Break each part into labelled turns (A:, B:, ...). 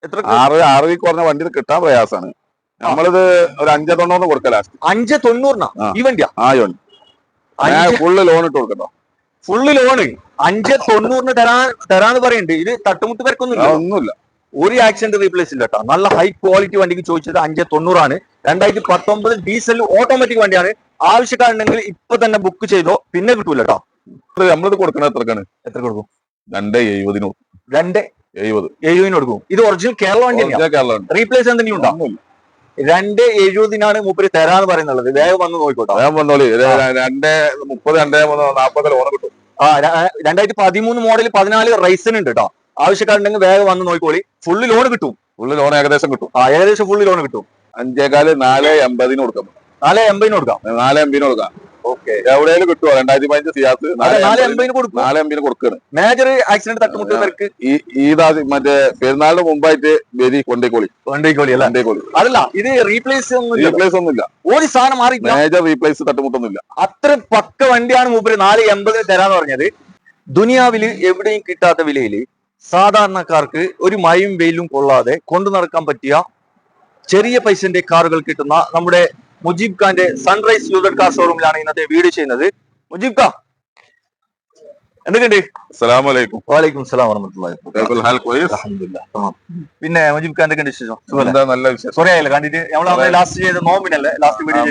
A: 6 കുറഞ്ഞ വണ്ടി കിട്ടാൻ പ്രയാസമാണ്. നമ്മളിത് ഒരു 590 കൊടുക്കാം ലാസ്റ്റ്.
B: 590 ഈ വണ്ടിയാ?
A: ആ വണ്ടി ഫുള്ള് ലോൺ ഇട്ട് കൊടുക്കട്ടോ.
B: ഫുള്ള് ലോണ് 590 തരാന്ന് പറയുന്നുണ്ട്. ഇത് തട്ടുമുട്ട് പേർക്കൊന്നും
A: ഒന്നുമില്ല.
B: ഒരു ആക്സിഡന്റ് റീപ്ലേസ് ഇല്ല കേട്ടോ. നല്ല ഹൈ ക്വാളിറ്റി വണ്ടിക്ക് ചോദിച്ചത് 590 2019 ഡീസൽ ഓട്ടോമാറ്റിക് വണ്ടിയാണ്. ആവശ്യക്കാരുണ്ടെങ്കിൽ ഇപ്പൊ തന്നെ ബുക്ക് ചെയ്തോ, പിന്നെ കിട്ടൂല കേട്ടോ.
A: നമ്മളിത് കൊടുക്കണത് എത്ര കൊടുക്കും? 270.
B: 270 കൊടുക്കും. ഇത് ഒറിജിനൽ കേരള വണ്ടിയാണ്. റീപ്ലേസ് എന്തെങ്കിലും ഉണ്ടോ? 270 മൂപ്പര് തരാന്ന് പറയുന്നുള്ളത്. വേഗം വന്ന് നോക്കിക്കോട്ടോ.
A: 230 ലോൺ കിട്ടും.
B: 2013 മോഡൽ 14 റൈസിന് ഉണ്ട് കേട്ടോ. ആവശ്യക്കാരുണ്ടെങ്കിൽ വേഗം വന്ന് നോക്കിക്കോളി. ഫുള്ള് ലോൺ കിട്ടും.
A: ഫുള്ള് ലോൺ ഏകദേശം കിട്ടും.
B: ഏകദേശം ഫുള്ള് ലോൺ കിട്ടും.
A: 5.4 480 കൊടുക്കാം.
B: 480 കൊടുക്കാം.
A: 480 കൊടുക്കാം. എവിടെയും കിട്ടുമോ? 2015 സിയാസ് 480 കൊടുക്കണം.
B: മേജർ ആക്സിഡന്റ് തട്ടുമുട്ടവർക്ക്
A: ഈ മറ്റേ പെരുന്നാളിന് മുമ്പായിട്ട് കൊണ്ടേക്കോളി
B: അതല്ല. ഇത് റീപ്ലേസ്
A: ഒന്നുമില്ല.
B: ഒരു സാധനം മാറി.
A: മേജർ റീപ്ലേസ് തട്ടുമുട്ടൊന്നുമില്ല.
B: അത്ര പക്ക വണ്ടിയാണ് മൂപ്പര് 480 തരാന്ന് പറഞ്ഞത്. ദുനിയാവില് എവിടെയും കിട്ടാത്ത വിലയില് സാധാരണക്കാർക്ക് ഒരു മഴയും വെയിലും കൊള്ളാതെ കൊണ്ടു നടക്കാൻ പറ്റിയ ചെറിയ പൈസന്റെ കാറുകൾ കിട്ടുന്ന നമ്മുടെ മുജീബ് ഖാന്റെ സൺറൈസ് യൂസഡ് കാർ ഷോറൂമിലാണ് ഇന്നത്തെ വീഡിയോ ചെയ്യുന്നത്. മുജീബ് ഖാൻ എന്തൊക്കെയുണ്ട്?
A: അസ്സലാമു അലൈക്കും.
B: വലൈക്കും സലാം വറഹ്മത്തുള്ളാഹി. പിന്നെ മുജീബ് ഖാൻ എന്തൊക്കെയുണ്ട് വിശേഷം?
A: നല്ല വിശേഷം.
B: കുറെ ആയില്ല കണ്ടിട്ട്. നമ്മൾ ലാസ്റ്റ് ചെയ്ത നോമ്പിനല്ലേ ലാസ്റ്റ് വീഡിയോ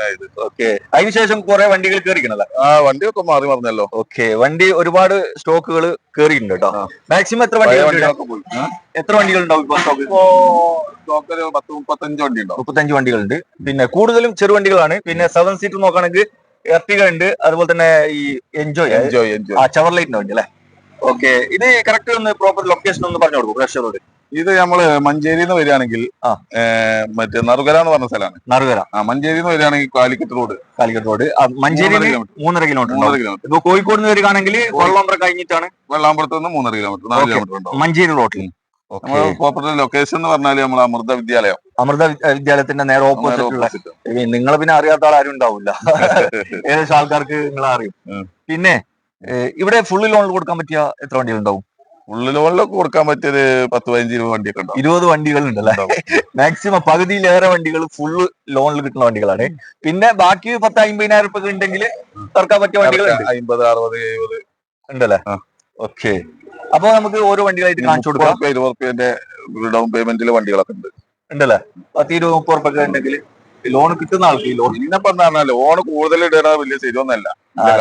B: ചെയ്തത്? ഓക്കെ. അതിനുശേഷം കുറെ വണ്ടികൾ കയറിക്കണല്ലേ?
A: വണ്ടിയൊക്കെ മാറി മറിഞ്ഞല്ലോ.
B: ഓക്കെ. വണ്ടി ഒരുപാട് സ്റ്റോക്കുകൾ കയറിയിട്ടുണ്ട് കേട്ടോ. മാക്സിമം എത്ര വണ്ടികൾ ഉണ്ടാവും ഇപ്പൊ സ്റ്റോക്ക്? 35 വണ്ടികളുണ്ട്. പിന്നെ കൂടുതലും ചെറുവണ്ടികളാണ്. പിന്നെ 7 സീറ്റർ നോക്കുകയാണെങ്കിൽ എർട്ടിക ഉണ്ട്. അതുപോലെ തന്നെ ഈ എൻജോയ് ചവർലൈറ്റിന്റെ വണ്ടി അല്ലേ? ഓക്കെ. ഇത് കറക്റ്റ് ഒന്ന് പ്രോപ്പർ ലൊക്കേഷൻ ഒന്ന് പറഞ്ഞു കൊടുക്കും പ്രേക്ഷകരോട്.
A: ഇത് നമ്മള് മഞ്ചേരിന്ന് വരികയാണെങ്കിൽ മറ്റേ നറുകര എന്ന് പറഞ്ഞ സ്ഥലമാണ്.
B: നറുകര.
A: മഞ്ചേരിന്ന് വരികയാണെങ്കിൽ കാലിക്കറ്റ് റോഡ്.
B: മഞ്ചേരി 3.5 കിലോമീറ്റർ. ഇപ്പൊ കോഴിക്കോട് നിന്ന് വരികയാണെങ്കിൽ വെള്ളാമ്പുറം കഴിഞ്ഞിട്ടാണ്.
A: വെള്ളാമ്പുറത്ത് നിന്ന് 3.5 കിലോമീറ്റർ 4 കിലോമീറ്റർ ഉണ്ടാവും
B: മഞ്ചേരി റോഡിൽ.
A: പ്രോപ്പർ ലൊക്കേഷൻ എന്ന് പറഞ്ഞാല് നമ്മളെ അമൃത വിദ്യാലയം.
B: അമൃത വിദ്യാലയത്തിന്റെ നേരെ ഓപ്പോസിറ്റ്. നിങ്ങളെ പിന്നെ അറിയാത്ത ആരും ഉണ്ടാവില്ല. ഏകദേശം ആൾക്കാർക്ക് നിങ്ങളെ അറിയും. പിന്നെ ഇവിടെ ഫുള്ള് ലോണിൽ കൊടുക്കാൻ പറ്റിയ എത്ര വണ്ടികൾ ഉണ്ടാവും?
A: ഫുള്ള് ലോണിലൊക്കെ കൊടുക്കാൻ പറ്റിയത് 10-15 വണ്ടിയൊക്കെ ഉണ്ടാവും.
B: 20 വണ്ടികൾ ഉണ്ടല്ലേ? മാക്സിമം പകുതിയിലേറെ വണ്ടികൾ ഫുള്ള് ലോണിൽ കിട്ടുന്ന വണ്ടികളാണ്. പിന്നെ ബാക്കി 10-50,000 രൂപ ഉണ്ടെങ്കിൽ തുറക്കാൻ പറ്റിയ വണ്ടികൾ
A: 50, 60, 70
B: ഉണ്ടല്ലേ? ഓക്കെ. അപ്പൊ നമുക്ക് ഓരോ വണ്ടികളായിട്ട് കാണിച്ചു കൊടുക്കാം.
A: 20 ഡൗൺ പേയ്മെന്റിൽ വണ്ടികളൊക്കെ ഉണ്ട്.
B: ഉണ്ടല്ലേ? 10-20 രൂപ ഉണ്ടെങ്കിൽ ലോൺ കിട്ടുന്ന ആൾക്ക് ലോൺ.
A: പിന്നെ പറഞ്ഞാൽ ലോൺ കൂടുതൽ ഇടുക വലിയ ശരിയൊന്നല്ല.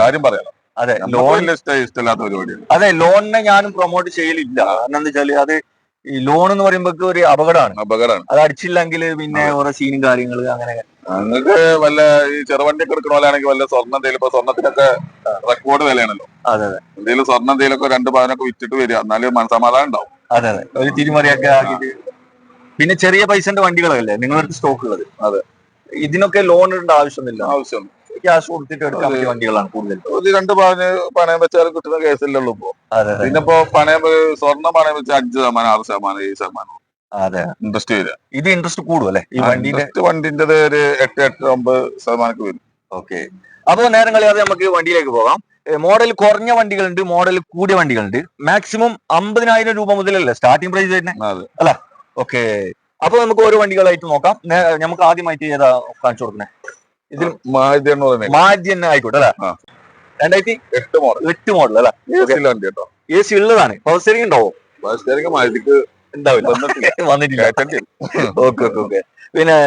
A: കാര്യം പറയാം.
B: അതെ,
A: ലോൺ ഇഷ്ടമില്ലാത്ത പരിപാടിയാണ്.
B: അതെ, ലോണിനെ ഞാനും പ്രൊമോട്ട് ചെയ്യലില്ല. കാരണം എന്താ വെച്ചാല് അത് ഈ ലോൺ എന്ന് പറയുമ്പോ ഒരു അപകടമാണ്. അത് അടിച്ചില്ലെങ്കിൽ പിന്നെ ഓരോ സീനും കാര്യങ്ങള് അങ്ങനെ.
A: നിങ്ങൾക്ക് വല്ല ഈ ചെറുവണ്ടിയൊക്കെ എടുക്കണ പോലെയാണെങ്കിൽ വല്ല സ്വർണ്ണം എന്തെങ്കിലും. ഇപ്പൊ സ്വർണ്ണത്തിനൊക്കെ റെക്കോർഡ് വിലയാണല്ലോ.
B: അതെ.
A: എന്തെങ്കിലും സ്വർണ്ണം എന്തെങ്കിലുമൊക്കെ 2 പവനൊക്കെ വിറ്റിട്ട് വരിക. എന്നാലും മനസ്സമാധാനം ഉണ്ടാവും.
B: അതെ. ഒരു തിരിമറിയൊക്കെ ആക്കിയിട്ട്. പിന്നെ ചെറിയ പൈസന്റെ വണ്ടികളല്ലേ നിങ്ങളുടെ സ്റ്റോക്ക് ഉള്ളത്? അതെ. ഇതിനൊക്കെ ലോൺ ഇടേണ്ട ആവശ്യമൊന്നുമില്ല. ക്യാഷ് കൊടുത്തിട്ട് എടുക്കാൻ പറ്റിയ വണ്ടികളാണ് കൂടുതൽ.
A: 2 പവന് പണയം വെച്ചാലും കിട്ടുന്ന കേസില്ലല്ലോ ഇപ്പൊ. പിന്നെ ഇപ്പൊ സ്വർണ്ണം പണയം വെച്ചാൽ 5%, 6%, 7%.
B: അതെ,
A: ഇൻട്രസ്റ്റ് വരിക.
B: ഇത് ഇൻട്രസ്റ്റ് കൂടും അല്ലെ? ഈ
A: വണ്ടിന്റെ ഒരു 8-9% വരും.
B: ഓക്കെ. അപ്പൊ നേരം കളിയാതെ നമുക്ക് വണ്ടിയിലേക്ക് പോകാം. മോഡൽ കുറഞ്ഞ വണ്ടികളുണ്ട്, മോഡൽ കൂടിയ വണ്ടികളുണ്ട്. മാക്സിമം 50,000 രൂപ മുതലല്ലേ സ്റ്റാർട്ടിംഗ് പ്രൈസ് തന്നെ അല്ല? ഓക്കെ. അപ്പൊ നമുക്ക് ഓരോ വണ്ടികളായിട്ട് നോക്കാം. നമുക്ക് ആദ്യമായിട്ട് ഏതാ കാണിച്ചു കൊടുക്കണേ? ഇതിൽ മാരുതി തന്നെ ആയിക്കോട്ടെ അല്ലെ? 2008 മോഡൽ അല്ലെ? എ സി ഉള്ളതാണ്. പവർ സ്റ്റിയറിംഗ് ഉണ്ടാവോ?
A: പവർ സ്റ്റിയറിംഗ് മാരുതിക്ക്
B: വന്നിട്ടില്ല. ഓക്കെ. പിന്നെ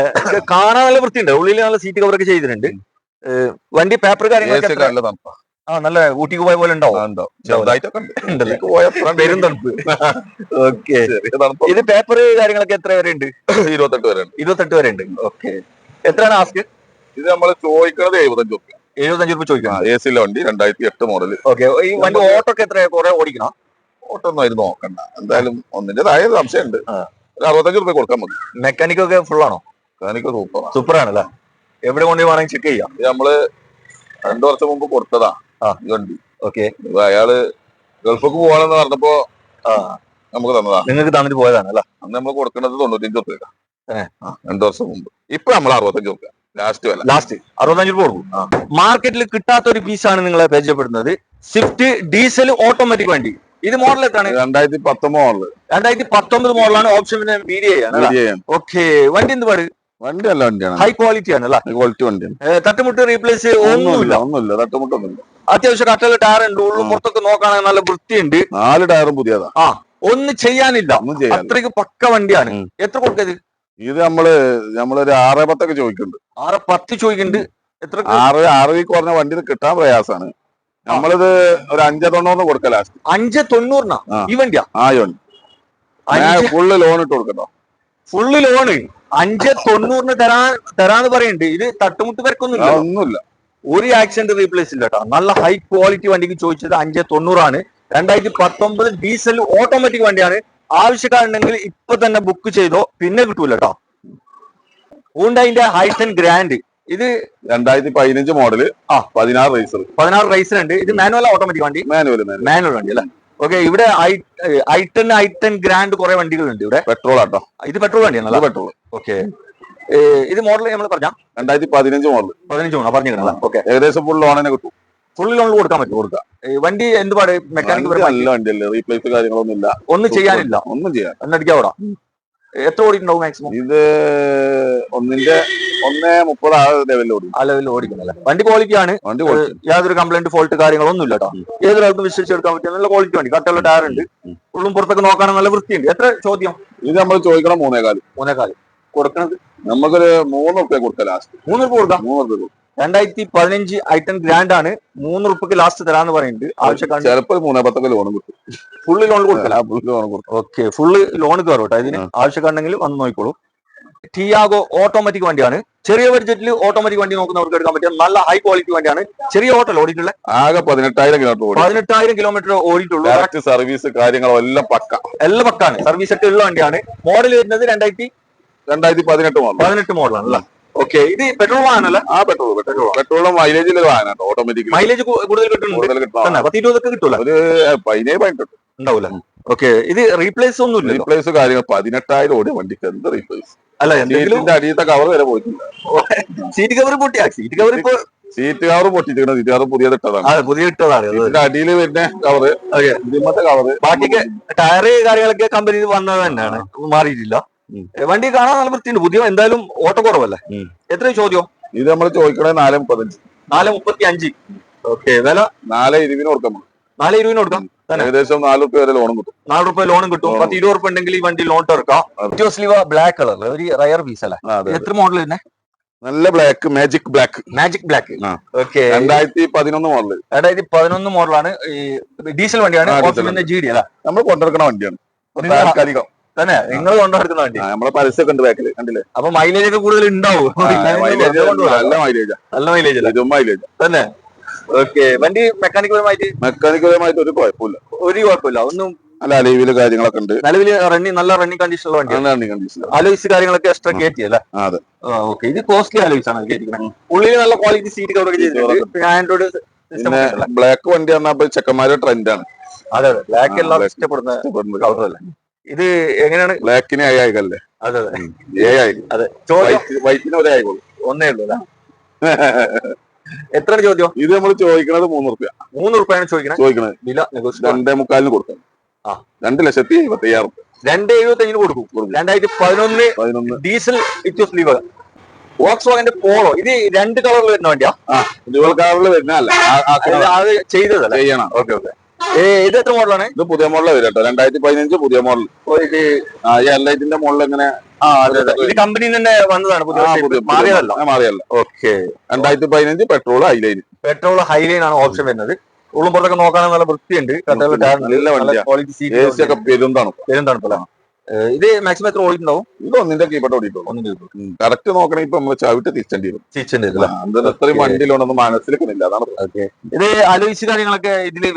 B: കാണാൻ നല്ല വൃത്തിയുണ്ട്. ഉള്ളിൽ നല്ല സീറ്റ് കവറൊക്കെ ചെയ്തിട്ടുണ്ട്. വണ്ടി പേപ്പർ കാര്യങ്ങളൊക്കെ നല്ല ഊട്ടിക്ക് പോയ പോലെ ഉണ്ടാവും. പെരും തണുപ്പ്. ഓക്കെ. ഇത് പേപ്പർ കാര്യങ്ങളൊക്കെ എത്ര വരെ ഉണ്ട്? 28 വരെ ഉണ്ട്. ഓക്കെ. എത്രയാണ് ആസ്ക്?
A: ഇത് നമ്മൾ ചോദിക്കുന്നത്
B: 75 രൂപ ചോദിക്കണം.
A: എ സിയിലെ വണ്ടി 2008 മോഡൽ.
B: ഓക്കെ. ഈ വണ്ടി ഓട്ടോക്ക് എത്ര കുറെ ഓടിക്കണം?
A: ഓട്ടോ ഒന്നും അതിന് നോക്കണ്ട. എന്തായാലും ഒന്നിന്റേതായ സംശയമുണ്ട്. 65 രൂപ കൊടുക്കാൻ മതി.
B: മെക്കാനിക് ഒക്കെ ഫുൾ ആണോ?
A: മെക്കാനിക്
B: സൂപ്പർ ആണല്ലേ? എവിടെ കൊണ്ട് വേണമെങ്കിൽ ചെക്ക് ചെയ്യാം.
A: നമ്മള് 2 വർഷം മുമ്പ് കൊടുത്തതാ ഈ വണ്ടി.
B: ഓക്കെ.
A: അയാള് ഗൾഫിക്ക് പോവാണെന്ന് പറഞ്ഞപ്പോ നമുക്ക് തന്നതാ.
B: നിങ്ങൾക്ക് തന്നിട്ട് പോയതാണ് അല്ല?
A: അന്ന് നമ്മൾ കൊടുക്കുന്നത് 95 രൂപ 2 വർഷം മുമ്പ്. ഇപ്പൊ നമ്മൾ 65 രൂപ ലാസ്റ്റ്
B: 65 രൂപ കൊടുക്കും. മാർക്കറ്റിൽ കിട്ടാത്ത ഒരു പീസാണ് നിങ്ങളെ പരിചയപ്പെടുന്നത്. സ്വിഫ്റ്റ് ഡീസൽ ഓട്ടോമാറ്റിക് വണ്ടി. ഇത് മോഡൽ എത്താണ്?
A: 2019 മോഡല്.
B: 2019 മോഡലാണ്. ഓപ്ഷൻ പിന്നെ BDI ആണ്. ഓക്കെ, വണ്ടി എന്ത് പാട്?
A: വണ്ടി നല്ല വണ്ടിയാണ്,
B: ഹൈ ക്വാളിറ്റി ആണ് അല്ലേ?
A: ക്വാളിറ്റി വണ്ടിയാണ്.
B: തട്ടുമുട്ട് റീപ്ലേസ്
A: ഒന്നുമില്ല, തട്ടുമുട്ടൊന്നുമില്ല.
B: അത്യാവശ്യം കട്ടല് ടയർ ഉണ്ട്, ഉള്ളും പുറത്തൊക്കെ നോക്കുകയാണെങ്കിൽ നല്ല വൃത്തിയുണ്ട്.
A: 4 ടയറും പുതിയതാ.
B: ഒന്നും ചെയ്യാനില്ല, അത്രയ്ക്ക് പക്ക വണ്ടിയാണ്. എത്ര കൊടുക്കത്?
A: ഇത് നമ്മളൊരു 6-10 ചോദിക്കുന്നുണ്ട്.
B: 6-10 ചോദിക്കുന്നുണ്ട്. എത്ര?
A: 6 കുറഞ്ഞ വണ്ടി കിട്ടാൻ പ്രയാസാണ്. നമ്മളിത് ഒരു 590 കൊടുക്ക ലാസ്റ്റ്.
B: 590 ഈ വണ്ടിയാ?
A: ഫുള്ള് ലോൺ ഇട്ട് കൊടുക്കട്ടോ.
B: ഫുള്ള് ലോണ് 590 തരാന്ന് പറയുന്നുണ്ട്. ഇത് തട്ടുമുട്ട്
A: ഒന്നുമില്ല,
B: ഒരു ആക്സിഡന്റ് റീപ്ലേസ് ഇല്ല കേട്ടോ. നല്ല ഹൈ ക്വാളിറ്റി വണ്ടിക്ക് ചോദിച്ചത് 590 ആണ്. 2019 ഡീസൽ ഓട്ടോമാറ്റിക് വണ്ടിയാണ്. ആവശ്യക്കാരുണ്ടെങ്കിൽ ഇപ്പൊ തന്നെ ബുക്ക് ചെയ്തോ, പിന്നെ കിട്ടൂല കേട്ടോ. ഹ്യുണ്ടായിന്റെ i10 ഗ്രാൻഡ്. ഇത്
A: 2015 മോഡല്. 16 റേസർ
B: ഉണ്ട്. ഇത് മാനുവൽ ഓട്ടോമാറ്റിക് വണ്ടി? മാനുവൽ വണ്ടി അല്ലേ? ഓക്കെ, ഇവിടെ i10 ഗ്രാൻഡ് കുറെ വണ്ടികളുണ്ട് ഇവിടെ.
A: പെട്രോൾ ആട്ടോ.
B: ഇത് പെട്രോൾ വണ്ടിയാണല്ലോ? പെട്രോൾ. ഓക്കെ, ഇത് മോഡൽ നമ്മൾ പറഞ്ഞ
A: 2015 മോഡൽ.
B: 15 പറഞ്ഞിരുന്നല്ലോ. ഓക്കെ,
A: ഏകദേശം ഫുൾ ലോൺ തന്നെ കിട്ടും.
B: ഫുൾ ലോണിൽ കൊടുക്കാൻ പറ്റും. വണ്ടി എന്ത് പാട്? മെക്കാനിക്
A: നല്ല വണ്ടിയല്ലേ, റീപ്ലേസ് കാര്യങ്ങളൊന്നും ഇല്ല,
B: ഒന്നും ചെയ്യാനില്ല.
A: ഒന്നും ചെയ്യാൻ
B: എന്നടിക്കാവിടാ. എത്ര ഓടിയിട്ടുണ്ടാവും മാക്സിമം?
A: ഇത് 1:30 ആ ലെവലിൽ ഓടിക്കും.
B: ആ ലെവലിൽ ഓടിക്കുന്നല്ലേ? വണ്ടി ക്വാളിറ്റി ആണ്, യാതൊരു കംപ്ലൈന്റ് ഫോൾട്ട് കാര്യങ്ങളൊന്നും ഇല്ല കേട്ടോ. ഏതൊരാൾക്കും വിശ്വസിച്ചെടുക്കാൻ പറ്റിയ നല്ല ക്വാളിറ്റി വണ്ടി. കട്ടുള്ള ടയർ ഉണ്ട്, ഉള്ളും പുറത്തൊക്കെ നോക്കാനും നല്ല വൃത്തിയുണ്ട്. എത്ര ചോദ്യം?
A: ഇത് നമ്മൾ ചോദിക്കണം
B: 3.4. കൊടുക്കണത്
A: നമുക്കൊരു 3 റുപ്യ കൊടുക്കാം ലാസ്റ്റ്.
B: 3 റുപ്യ കൊടുക്കാം. 2015 i10 ഗ്രാൻഡ് ആണ്. 3 റുപ്യക്ക് ലാസ്റ്റ് തരാന്ന് പറയുന്നുണ്ട്. ആവശ്യക്കാർ
A: ചിലപ്പോൾ 3.10 ലോൺ കിട്ടും.
B: ഫുള്ള് ലോൺ കൊടുക്കല? ഓക്കെ, ഫുള്ള് ലോൺ കയറും കേട്ടോ. ഇതിന് ആവശ്യക്കാരുണ്ടെങ്കിൽ വന്ന് നോക്കിക്കോളൂ. ടിയാഗോ ഓട്ടോമാറ്റിക് വണ്ടിയാണ്. ചെറിയ ബഡ്ജറ്റിൽ ഓട്ടോമാറ്റിക് വണ്ടി നോക്കുന്നവർക്ക് എടുക്കാൻ പറ്റിയ നല്ല ഹൈ ക്വാളിറ്റി വണ്ടിയാണ്. ചെറിയ ഓട്ടോ ഓടിയിട്ടുള്ള
A: ആകെ 18,000
B: കിലോമീറ്റർ ഓടിയിട്ടുള്ളൂ.
A: സർവീസ് കാര്യങ്ങളും എല്ലാം
B: പക്കാണ്. സർവീസ് ഒക്കെ ഉള്ള വണ്ടിയാണ്. മോഡൽ വരുന്നത് 2018 മോഡലാണ് അല്ലേ? ഓക്കെ, ഇത് പെട്രോൾ വാഹനമല്ല?
A: പെട്രോളും മൈലേജിൽ വാഹനം. ഓട്ടോമാറ്റിക്
B: മൈലേജ് കൂടുതൽ കിട്ടുന്നുണ്ട്. 10-20 കിട്ടൂല?
A: ഒരു 17
B: ഉണ്ടാവൂല. ഓക്കെ, ഇത് റീപ്ലേസ് ഒന്നുമില്ല?
A: റീപ്ലേസ് കാര്യങ്ങൾ 18,000 ഓടിയ വണ്ടിക്ക് എന്ത് റീപ്ലേസ്?
B: അല്ല, എന്തെങ്കിലും
A: അടിയത്തെ കവർ വരെ പോയിട്ടില്ല.
B: സീറ്റ് കവർ പൊട്ടിയാ? സീറ്റ് കവർ
A: പൊട്ടിച്ചിട്ടുണ്ട്. സീറ്റ് കവർ പുതിയ ഇട്ടതാണ്.
B: പുതിയ ഇട്ടതാണ്.
A: അടിയിൽ വരുന്ന കവറ്, ഇതിമത്തെ കവറ്,
B: ബാക്കിയൊക്കെ ടയറ് കാര്യങ്ങളൊക്കെ കമ്പനി വന്നത് തന്നെയാണ്, മാറിയിട്ടില്ല. വണ്ടി കാണാൻ നല്ല വൃത്തിയുണ്ട്. പുതിയ എന്തായാലും ഓട്ടോ കുറവല്ലേ? എത്ര ചോദ്യം?
A: ഇത് നമ്മൾ ചോദിക്കണേ 4.35.
B: 4.35. ഓക്കെ, വില
A: 4.20 കൊടുക്കാം.
B: 4.20 കൊടുക്കാം.
A: ഏകദേശം 4 റുപ്യ വരെ ലോണും കിട്ടും.
B: 4 റുപ്യ ലോണും കിട്ടും. 10-20 റുപ്യ ഉണ്ടെങ്കിൽ ഈ വണ്ടി ലോൺ ഇറക്കാം. ബ്ലാക്ക് കളർ, ഒരു റയർ പീസ് അല്ലേ? എത്ര മോഡൽ തന്നെ?
A: നല്ല black, magic black.
B: Okay,
A: 2011 model.
B: 2011 മോഡലാണ്. ഡീസൽ വണ്ടിയാണ്. GD അല്ല?
A: നമ്മൾ കൊണ്ടിരിക്കുന്ന വണ്ടിയാണ്.
B: തന്നെ നിങ്ങൾ കൊണ്ടുനടക്കുന്ന വണ്ടി.
A: നമ്മളെ പരസ്യമൊക്കെ ഉണ്ട് ബാക്കിൽ, കണ്ടില്ലേ?
B: അപ്പൊ മൈലേജ് ഒക്കെ കൂടുതൽ ഉണ്ടാവും.
A: നല്ല മൈലേജ്
B: തന്നെ. ഓക്കെ, വണ്ടി മെക്കാനിക് പരമായിട്ട്
A: ഒരു കുഴപ്പമില്ല.
B: ഒന്നും
A: നല്ല അലവില് കാര്യങ്ങളൊക്കെ ഉണ്ട്.
B: നിലവിൽ നല്ല റണ്ണിങ് കണ്ടീഷനുള്ള വണ്ടി. അലോയ്സ് കാര്യങ്ങളൊക്കെ എക്സ്ട്രാ കയറ്റിയല്ലേ?
A: അതെ.
B: ഓക്കെ, ഇത് കോസ്റ്റ്ലി അലോയ്സ് ആണ് കയറ്റിക്കുന്നത്. ഉള്ളിൽ നല്ല ക്വാളിറ്റി സീറ്റ് കവർ ചെയ്തിട്ടുണ്ട്. ആൻഡ്രോയിഡ്
A: പിന്നെ ബ്ലാക്ക് വണ്ടി പറഞ്ഞാൽ ചെക്കന്മാരുടെ ട്രെൻഡാണ്.
B: അതെ, ബ്ലാക്ക് എല്ലാവരും ഇഷ്ടപ്പെടുന്ന കളറല്ലേ? ഇത് എങ്ങനെയാണ്?
A: ബ്ലാക്കിന് ആയിക്കല്ലേ?
B: അതെ.
A: വൈറ്റിന് ഒരായിക്കോളൂ.
B: ഒന്നേ ഉള്ളൂ അല്ലേ? എത്ര ചോദ്യം?
A: ഇത് നമ്മൾ ചോദിക്കണത് 3 റുപ്യ.
B: 3 റുപ്യാണ് ചോദിക്കണത്. വില
A: 2.25 കൊടുക്കാം. 2,75,000.
B: 2.75 കൊടുക്കും. 2011 ഡീസൽ ഇറ്റോസ് ലീവർ വോക്സ്വാഗന്റെ പോളോ. ഇത് 2 കളറിൽ വരുന്ന വണ്ടിയാ?
A: ഡ്യുവൽ കളറിൽ വരുന്നതല്ല,
B: അത് ചെയ്തതല്ല?
A: ചെയ്യണം.
B: ഓക്കെ. ഇത് എത്ര മോഡലാണ്?
A: ഇത് പുതിയ മോഡൽ വരും കേട്ടോ. 2015 പുതിയ മോഡൽ.
B: ഇത്
A: എയർലൈറ്റിന്റെ മോഡൽ എങ്ങനെ?
B: ഇത് കമ്പനി തന്നെ വന്നതാണ്?
A: മാറിയല്ല.
B: ഓക്കെ,
A: 2015 പെട്രോൾ
B: ഹൈലൈൻ ആണ് ഓപ്ഷൻ വരുന്നത്. ഉള്ളും പുറത്തൊക്കെ നോക്കാനും നല്ല വൃത്തിയുണ്ട്. Quality seat പെരുന്താണുപ്പല്ലേ? ഇത് മാക്സിമം എത്ര ഓടിയിട്ടുണ്ടാവും?
A: ഇത് 1ന്റെ കീപ്പട്ട് ഓടിയിട്ടുള്ളൂ. കറക്റ്റ് നോക്കണേ ഇപ്പൊ നമ്മൾ ചവിട്ട് തിരിച്ചേണ്ടി വരും. അത്രയും വണ്ടിയിലൊന്നും മനസ്സിലാക്കുന്നില്ല. അതാണ്.
B: ഇത് അലോയ്സ് കാര്യങ്ങളൊക്കെ ഇതില്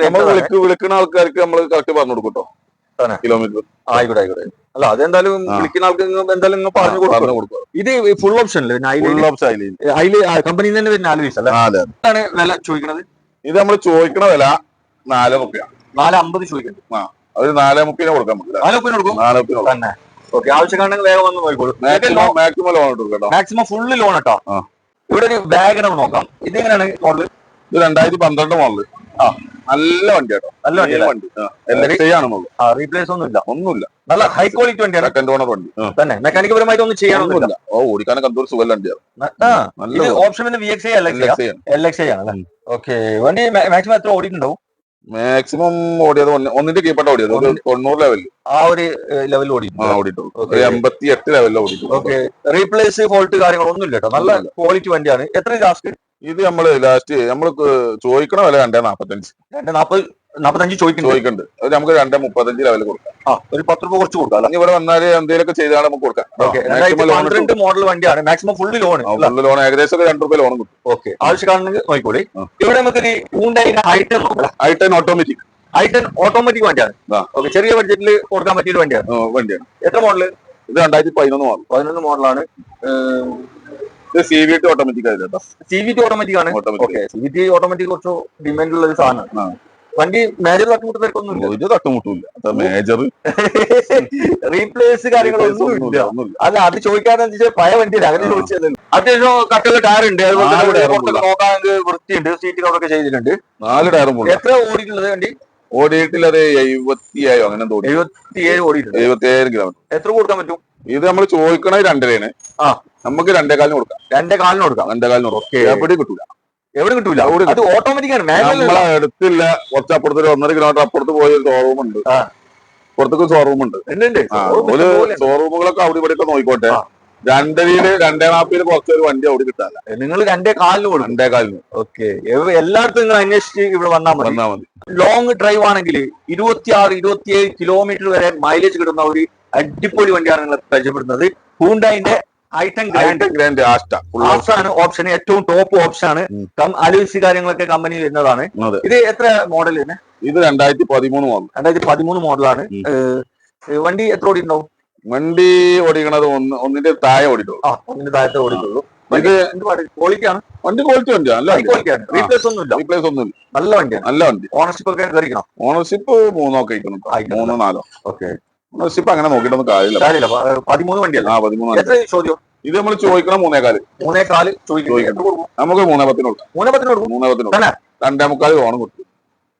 A: വിളിക്കുന്ന ആൾക്കാർക്ക് നമ്മൾ കറക്റ്റ് പറഞ്ഞു കൊടുക്കട്ടോ. കിലോമീറ്റർ
B: ആയിക്കോട്ടെ. അല്ല, അതെന്തായാലും വിളിക്കുന്ന ആൾക്ക് എന്തായാലും പറഞ്ഞു കൊടുക്കും. ഇത് ഫുൾ ഓപ്ഷൻ കമ്പനി തന്നെ വരുന്ന അലോയ്സ് അല്ലേ? അതാണ് വില ചോദിക്കണത്.
A: ഇത് നമ്മൾ ചോദിക്കണ വില 4 റുപ്യ.
B: 4.50 ചോദിക്കുന്നത്.
A: ഒരു 4.30 കൊടുക്കാൻ പറ്റില്ല.
B: 4.30 കൊടുക്കും തന്നെ. ഓക്കെ, ആവശ്യക്കാണെങ്കിൽ വേഗം വന്ന് നോക്കിക്കോളൂ.
A: മാക്സിമം ലോൺ എടുക്കും.
B: മാക്സിമം ഫുള്ള് ലോൺ കേട്ടോ. ഇവിടെ ഒരു വാഗണർ നോക്കാം. ഇത് എങ്ങനെയാണ് മോഡൽ?
A: ഇത് 2012 മോഡൽ. നല്ല വണ്ടി കേട്ടോ,
B: നല്ല വണ്ടി
A: വണ്ടി LXi ആണെന്നുള്ളൂ.
B: റീപ്ലേസ് ഒന്നുമില്ല. നല്ല ഹൈ ക്വാളിറ്റി വണ്ടിയാണ്.
A: സെക്കൻഡ് ഓണർ വണ്ടി
B: തന്നെ മെക്കാനിക്കൽ പരമായിട്ട് ഒന്നും ചെയ്യാനൊന്നുമില്ല.
A: ഓടിക്കാനൊക്കെ എന്തോ സുഖം വണ്ടിയാണ്.
B: ഇത് ഓപ്ഷൻ VXi LXi ആണ്. ഓക്കെ, വണ്ടി മാക്സിമം എത്ര ഓടിയിട്ടുണ്ടാവും?
A: മാക്സിമം ഓടിയത് ഒന്നിന്റെ കീപ്പട്ട ഓടിയത് 90 ലെവലിൽ,
B: ആ ഒരു ലെവലിൽ
A: ഓടിയിട്ടുള്ളൂ. 88 ലെവലിൽ ഓടിയിട്ടുള്ളൂ.
B: ഓക്കെ, റീപ്ലേസ് ഫോൾട്ട് കാര്യങ്ങളൊന്നും ഇല്ല കേട്ടോ, നല്ല ക്വാളിറ്റി വണ്ടിയാണ്. എത്ര ലാസ്റ്റ്?
A: ഇത് നമ്മള് ചോദിക്കണ വില 245.
B: 245 ചോദിക്കുന്നുണ്ട്.
A: നമുക്ക് 235 ലെവലിൽ കൊടുക്കാം.
B: ഒരു 10 രൂപ കുറച്ച് കൊടുക്കാം.
A: അല്ലെങ്കിൽ ഇവിടെ വന്നാല് എന്തെങ്കിലുമൊക്കെ ചെയ്താണ് നമുക്ക് കൊടുക്കാം.
B: 2012 മോഡൽ വണ്ടിയാണ്, മാക്സിമം ഫുള്ള് ലോൺ
A: ഏകദേശം ഒരു 2 രൂപ ലോൺ കിട്ടും.
B: ഓക്കെ, ആവശ്യക്കാണെങ്കിൽ നോക്കിക്കോളി. ഇവിടെ നമുക്ക് i10 ഓട്ടോമാറ്റിക് വണ്ടിയാണ്. ഓക്കെ, ചെറിയ ബഡ്ജറ്റിൽ കൊടുക്കാൻ പറ്റിയ വണ്ടിയാണ്. എത്ര മോഡല്?
A: ഇത് 2011
B: മോഡലാണ്.
A: ഇത് CVT ഓട്ടോമാറ്റിക് ആയിട്ട്.
B: CVT ഓട്ടോമാറ്റിക് ആണ്. CVT ഓട്ടോമാറ്റിക് കുറച്ച് ഡിമാൻഡ് ഉള്ള ഒരു സാധനമാണ്. വണ്ടി മേജർ തട്ടുമുട്ടൊന്നുമില്ല.
A: ഒരു തട്ടുമുട്ടില്ല. മേജർ
B: റീപ്ലേസ് കാര്യങ്ങളൊന്നും അല്ല, അത് ചോദിക്കാന്ന് വെച്ചാൽ പഴയ വണ്ടിയില്ല, അങ്ങനെ ചോദിച്ചതല്ല. അത്യാവശ്യം കട്ടുള്ള ടയർ ഉണ്ട്, നോക്കാൻ വൃത്തിയുണ്ട്, സീറ്റ് കവറൊക്കെ ചെയ്തിട്ടുണ്ട്.
A: 4 ടയറും.
B: എത്ര ഓടിയിട്ടുള്ളത് വണ്ടി?
A: ഓടിയിട്ടുള്ളത് 77 അങ്ങനെ തോന്നി.
B: 77 ഓടിയിട്ടുണ്ട്.
A: 77 കിലോമീറ്റർ.
B: എത്ര കൊടുക്കാൻ പറ്റും?
A: ഇത് നമ്മൾ ചോദിക്കണത് 2.5 നമുക്ക് 2.4 കൊടുക്കാം.
B: 2.4 കൊടുക്കാം.
A: 2.4 എവിടെ കിട്ടൂല.
B: എവിടെ കിട്ടൂല. അത് ഓട്ടോമാറ്റിക് ആണ്.
A: നമ്മളെ അടുത്തില്ല, കുറച്ച് അപ്പുറത്ത് 1.5 കിലോമീറ്റർ അപ്പുറത്ത് പോയി ഒരു ഷോറൂം ഉണ്ട്. പുറത്തേക്ക് ഷോറൂം ഉണ്ട്. ഷോറൂമുകളൊക്കെ അവിടെ ഇവിടെ നോക്കിക്കോട്ടെ. 2.5 2.40 കുറച്ചൊരു വണ്ടി അവിടെ കിട്ടാല്ല.
B: നിങ്ങൾ 2.4 കൊടുക്കും.
A: 2.4.
B: ഓക്കെ, എല്ലായിടത്തും നിങ്ങൾ അന്വേഷിച്ച് ഇവിടെ വന്നാൽ മതി. ലോങ് ഡ്രൈവ് ആണെങ്കിൽ 26-27 കിലോമീറ്റർ വരെ മൈലേജ് കിട്ടുന്ന ഒരു അടിപൊളി വണ്ടിയാണ് നിങ്ങൾ പരിചയപ്പെടുന്നത്. ഹ്യൂണ്ടായിന്റെ i10 ഗ്രാൻഡ് ആണ് ഓപ്ഷൻ, ഏറ്റവും ടോപ്പ് ഓപ്ഷൻ ആണ്. അലോയ്സ് കാര്യങ്ങളൊക്കെ കമ്പനി വരുന്നതാണ്. ഇത് എത്ര മോഡൽ?
A: ഇത് 2013 മോഡൽ.
B: 2013 മോഡലാണ്. വണ്ടി എത്ര ഓടിയിട്ടുണ്ടാവും?
A: വണ്ടി ഓടിക്കണത് ഒന്നിന്റെ താഴെ ഓടിയിട്ടുള്ളൂ.
B: ഒന്നിന്റെ താഴത്തെ ഓടിയിട്ടുള്ളൂ. ഇത് ക്വാളിറ്റി ആണ്. വണ്ടി ക്വാളിറ്റി ഉണ്ട്, നല്ല ക്വാളിറ്റിയാണ്. റീപ്ലേസ് ഒന്നുമില്ല. നല്ല വണ്ടി. ഓണർഷിപ്പ് ഒക്കെ ധരിക്കണം.
A: ഓണർഷിപ്പ് 3 ഒക്കെ 3 4.
B: ഓക്കെ,
A: ഓണർഷിപ്പ് അങ്ങനെ നോക്കിയിട്ടൊന്നും കാര്യമില്ല.
B: 13 വണ്ടിയല്ല.
A: 13.
B: ചോദ്യം
A: ഇത് നമ്മൾ ചോദിക്കണം
B: 3.4 ചോദിക്കും.
A: നമുക്ക് 3.10 കൊടുക്കാം.
B: 3.10
A: 2.25 ലോൺ കൊടുക്കും.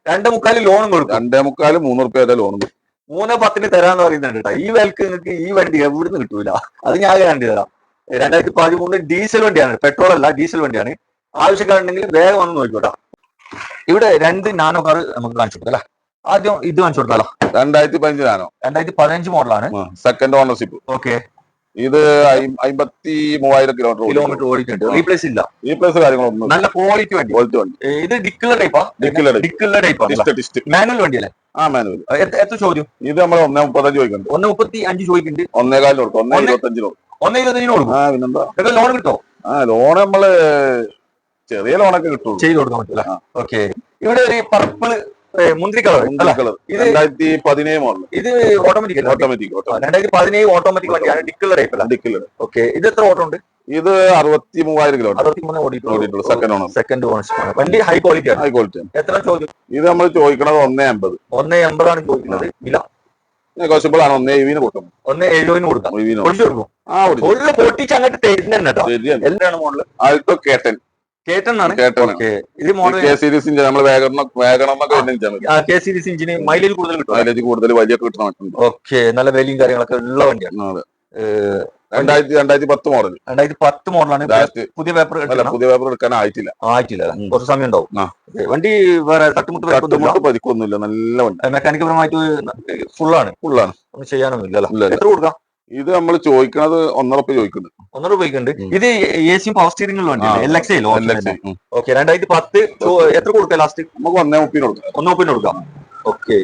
B: 2.25 ലോണും കൊടുക്കും.
A: 2.25 3 റുപ്യ ലോൺ കൊടുക്കും.
B: 3.10 തരാന്ന് പറയുന്നുണ്ട്. ഈ വിലക്ക് നിങ്ങൾക്ക് ഈ വണ്ടി എവിടുന്ന് കിട്ടൂല. അത് ഞാൻ ഗ്യാരണ്ടി തരാം. 2013 ഡീസൽ വണ്ടിയാണ്, പെട്രോൾ അല്ല, ഡീസൽ വണ്ടിയാണ്. ആവശ്യക്കാരുണ്ടെങ്കിൽ വേഗം വന്ന് നോക്കിക്കോട്ടാ. ഇവിടെ 2 നാനോ കാർ നമുക്ക് കാണിച്ചു കൊടുക്കാം അല്ലെ. ആദ്യം ഇത് കാണിച്ചു കൊടുക്കാലോ.
A: 2015 നാനോ,
B: 2015 മോഡലാണ്.
A: Second ownership.
B: ഓക്കെ,
A: ഇത് 53,000 കിലോമീറ്റർ
B: ഓടിയിട്ടുണ്ട്. റീപ്ലേസ് ഇല്ല.
A: റീപ്ലേസ് കാര്യങ്ങളൊന്നും.
B: നല്ല ക്വാളിറ്റി വണ്ടി. ഇത് ഡിക്കുലർ ടൈപ്പാ. മാനുവൽ വണ്ടിയല്ലേ?
A: മാനുവൽ.
B: എത്ര ചോദ്യം?
A: ഇത് നമ്മൾ 1.35 ചോദിക്കുന്നുണ്ട്.
B: 1.35 ചോദിക്കുന്നുണ്ട്.
A: 1.4 കൊടുക്കും. 1.25
B: കൊടുക്കും. പിന്നെന്താ ലോൺ കിട്ടോ?
A: ലോൺ നമ്മള് ചെറിയ ലോണൊക്കെ കിട്ടും,
B: ചെയ്ത് കൊടുക്കാൻ പറ്റില്ല. ഓക്കെ, ഇവിടെ ഒരു പർപ്പിൾ മുന്തിരി കളർ.
A: 2017 മോഡൽ.
B: ഇത് ഓട്ടോമാറ്റിക് 2017 ഓട്ടോമാറ്റിക് വണ്ടിയാണ്. ഡിക്കുലർ ടൈപ്പ്. ഓക്കെ, ഇത് എത്ര ഓട്ടോ ഉണ്ട്?
A: ഇത് 63,000 കിലോമീറ്റർ.
B: 63 ഓടിയിട്ടുള്ളൂ.
A: Second
B: ownership. വണ്ടി ഹൈ ക്വാളിറ്റി ആണ്. എത്ര ചോദ്യം?
A: ഇത് നമ്മൾ ചോദിക്കണത് 1.80.
B: 1.80 ആണ് ചോദിക്കുന്നത്. വില
A: നെഗോഷ്യബിൾ ആണ്. 1.70 കൊടുക്കും.
B: 1.70 കൊടുക്കാം. പൊട്ടിച്ച് അങ്ങോട്ട് തരുന്നുണ്ടോ? എന്താണ് മോഡൽ?
A: Alto K10.
B: ഇത് മോഡൽ
A: K സീരീസ് ഇഞ്ചിൻ. നമ്മൾ
B: K സീരീസ് ഇഞ്ചിന് മൈലേജ് കൂടുതൽ കിട്ടും.
A: മൈലേജ് കൂടുതൽ വലിയ കിട്ടണം.
B: ഓക്കെ, നല്ല വിലയും കാര്യങ്ങളൊക്കെ ഉള്ള വണ്ടിയാണ്.
A: 2010 മോഡൽ.
B: 2010 മോഡലാണ്. പുതിയ പേപ്പർ
A: എടുക്കാൻ ആയിട്ടില്ല.
B: കുറച്ച് സമയം ഉണ്ടാവും. വണ്ടി വേറെ തട്ടുമുട്ട്
A: പരിക്കൊന്നുമില്ല. നല്ല വണ്ടി.
B: മെക്കാനിക്കൽ പരമായിട്ട് ഫുള്ളാണ്. ഒന്നും ചെയ്യാനൊന്നുമില്ല. എത്ര കൊടുക്കാം?
A: ഇത് നമ്മൾ ചോദിക്കുന്നത് 1.5 രൂപ ചോദിക്കുന്നുണ്ട്.
B: 1.5 രൂപയ്ക്കുണ്ട്. ഇത് AC പവർ സ്റ്റിയറിംഗ് വണ്ടിയാണ്. LXi. ഓക്കെ, 2010 എത്ര കൊടുക്കാം ലാസ്റ്റ്?
A: നമുക്ക് 1.30 കൊടുക്കാം.
B: 1.30 കൊടുക്കാം. ഓക്കെ,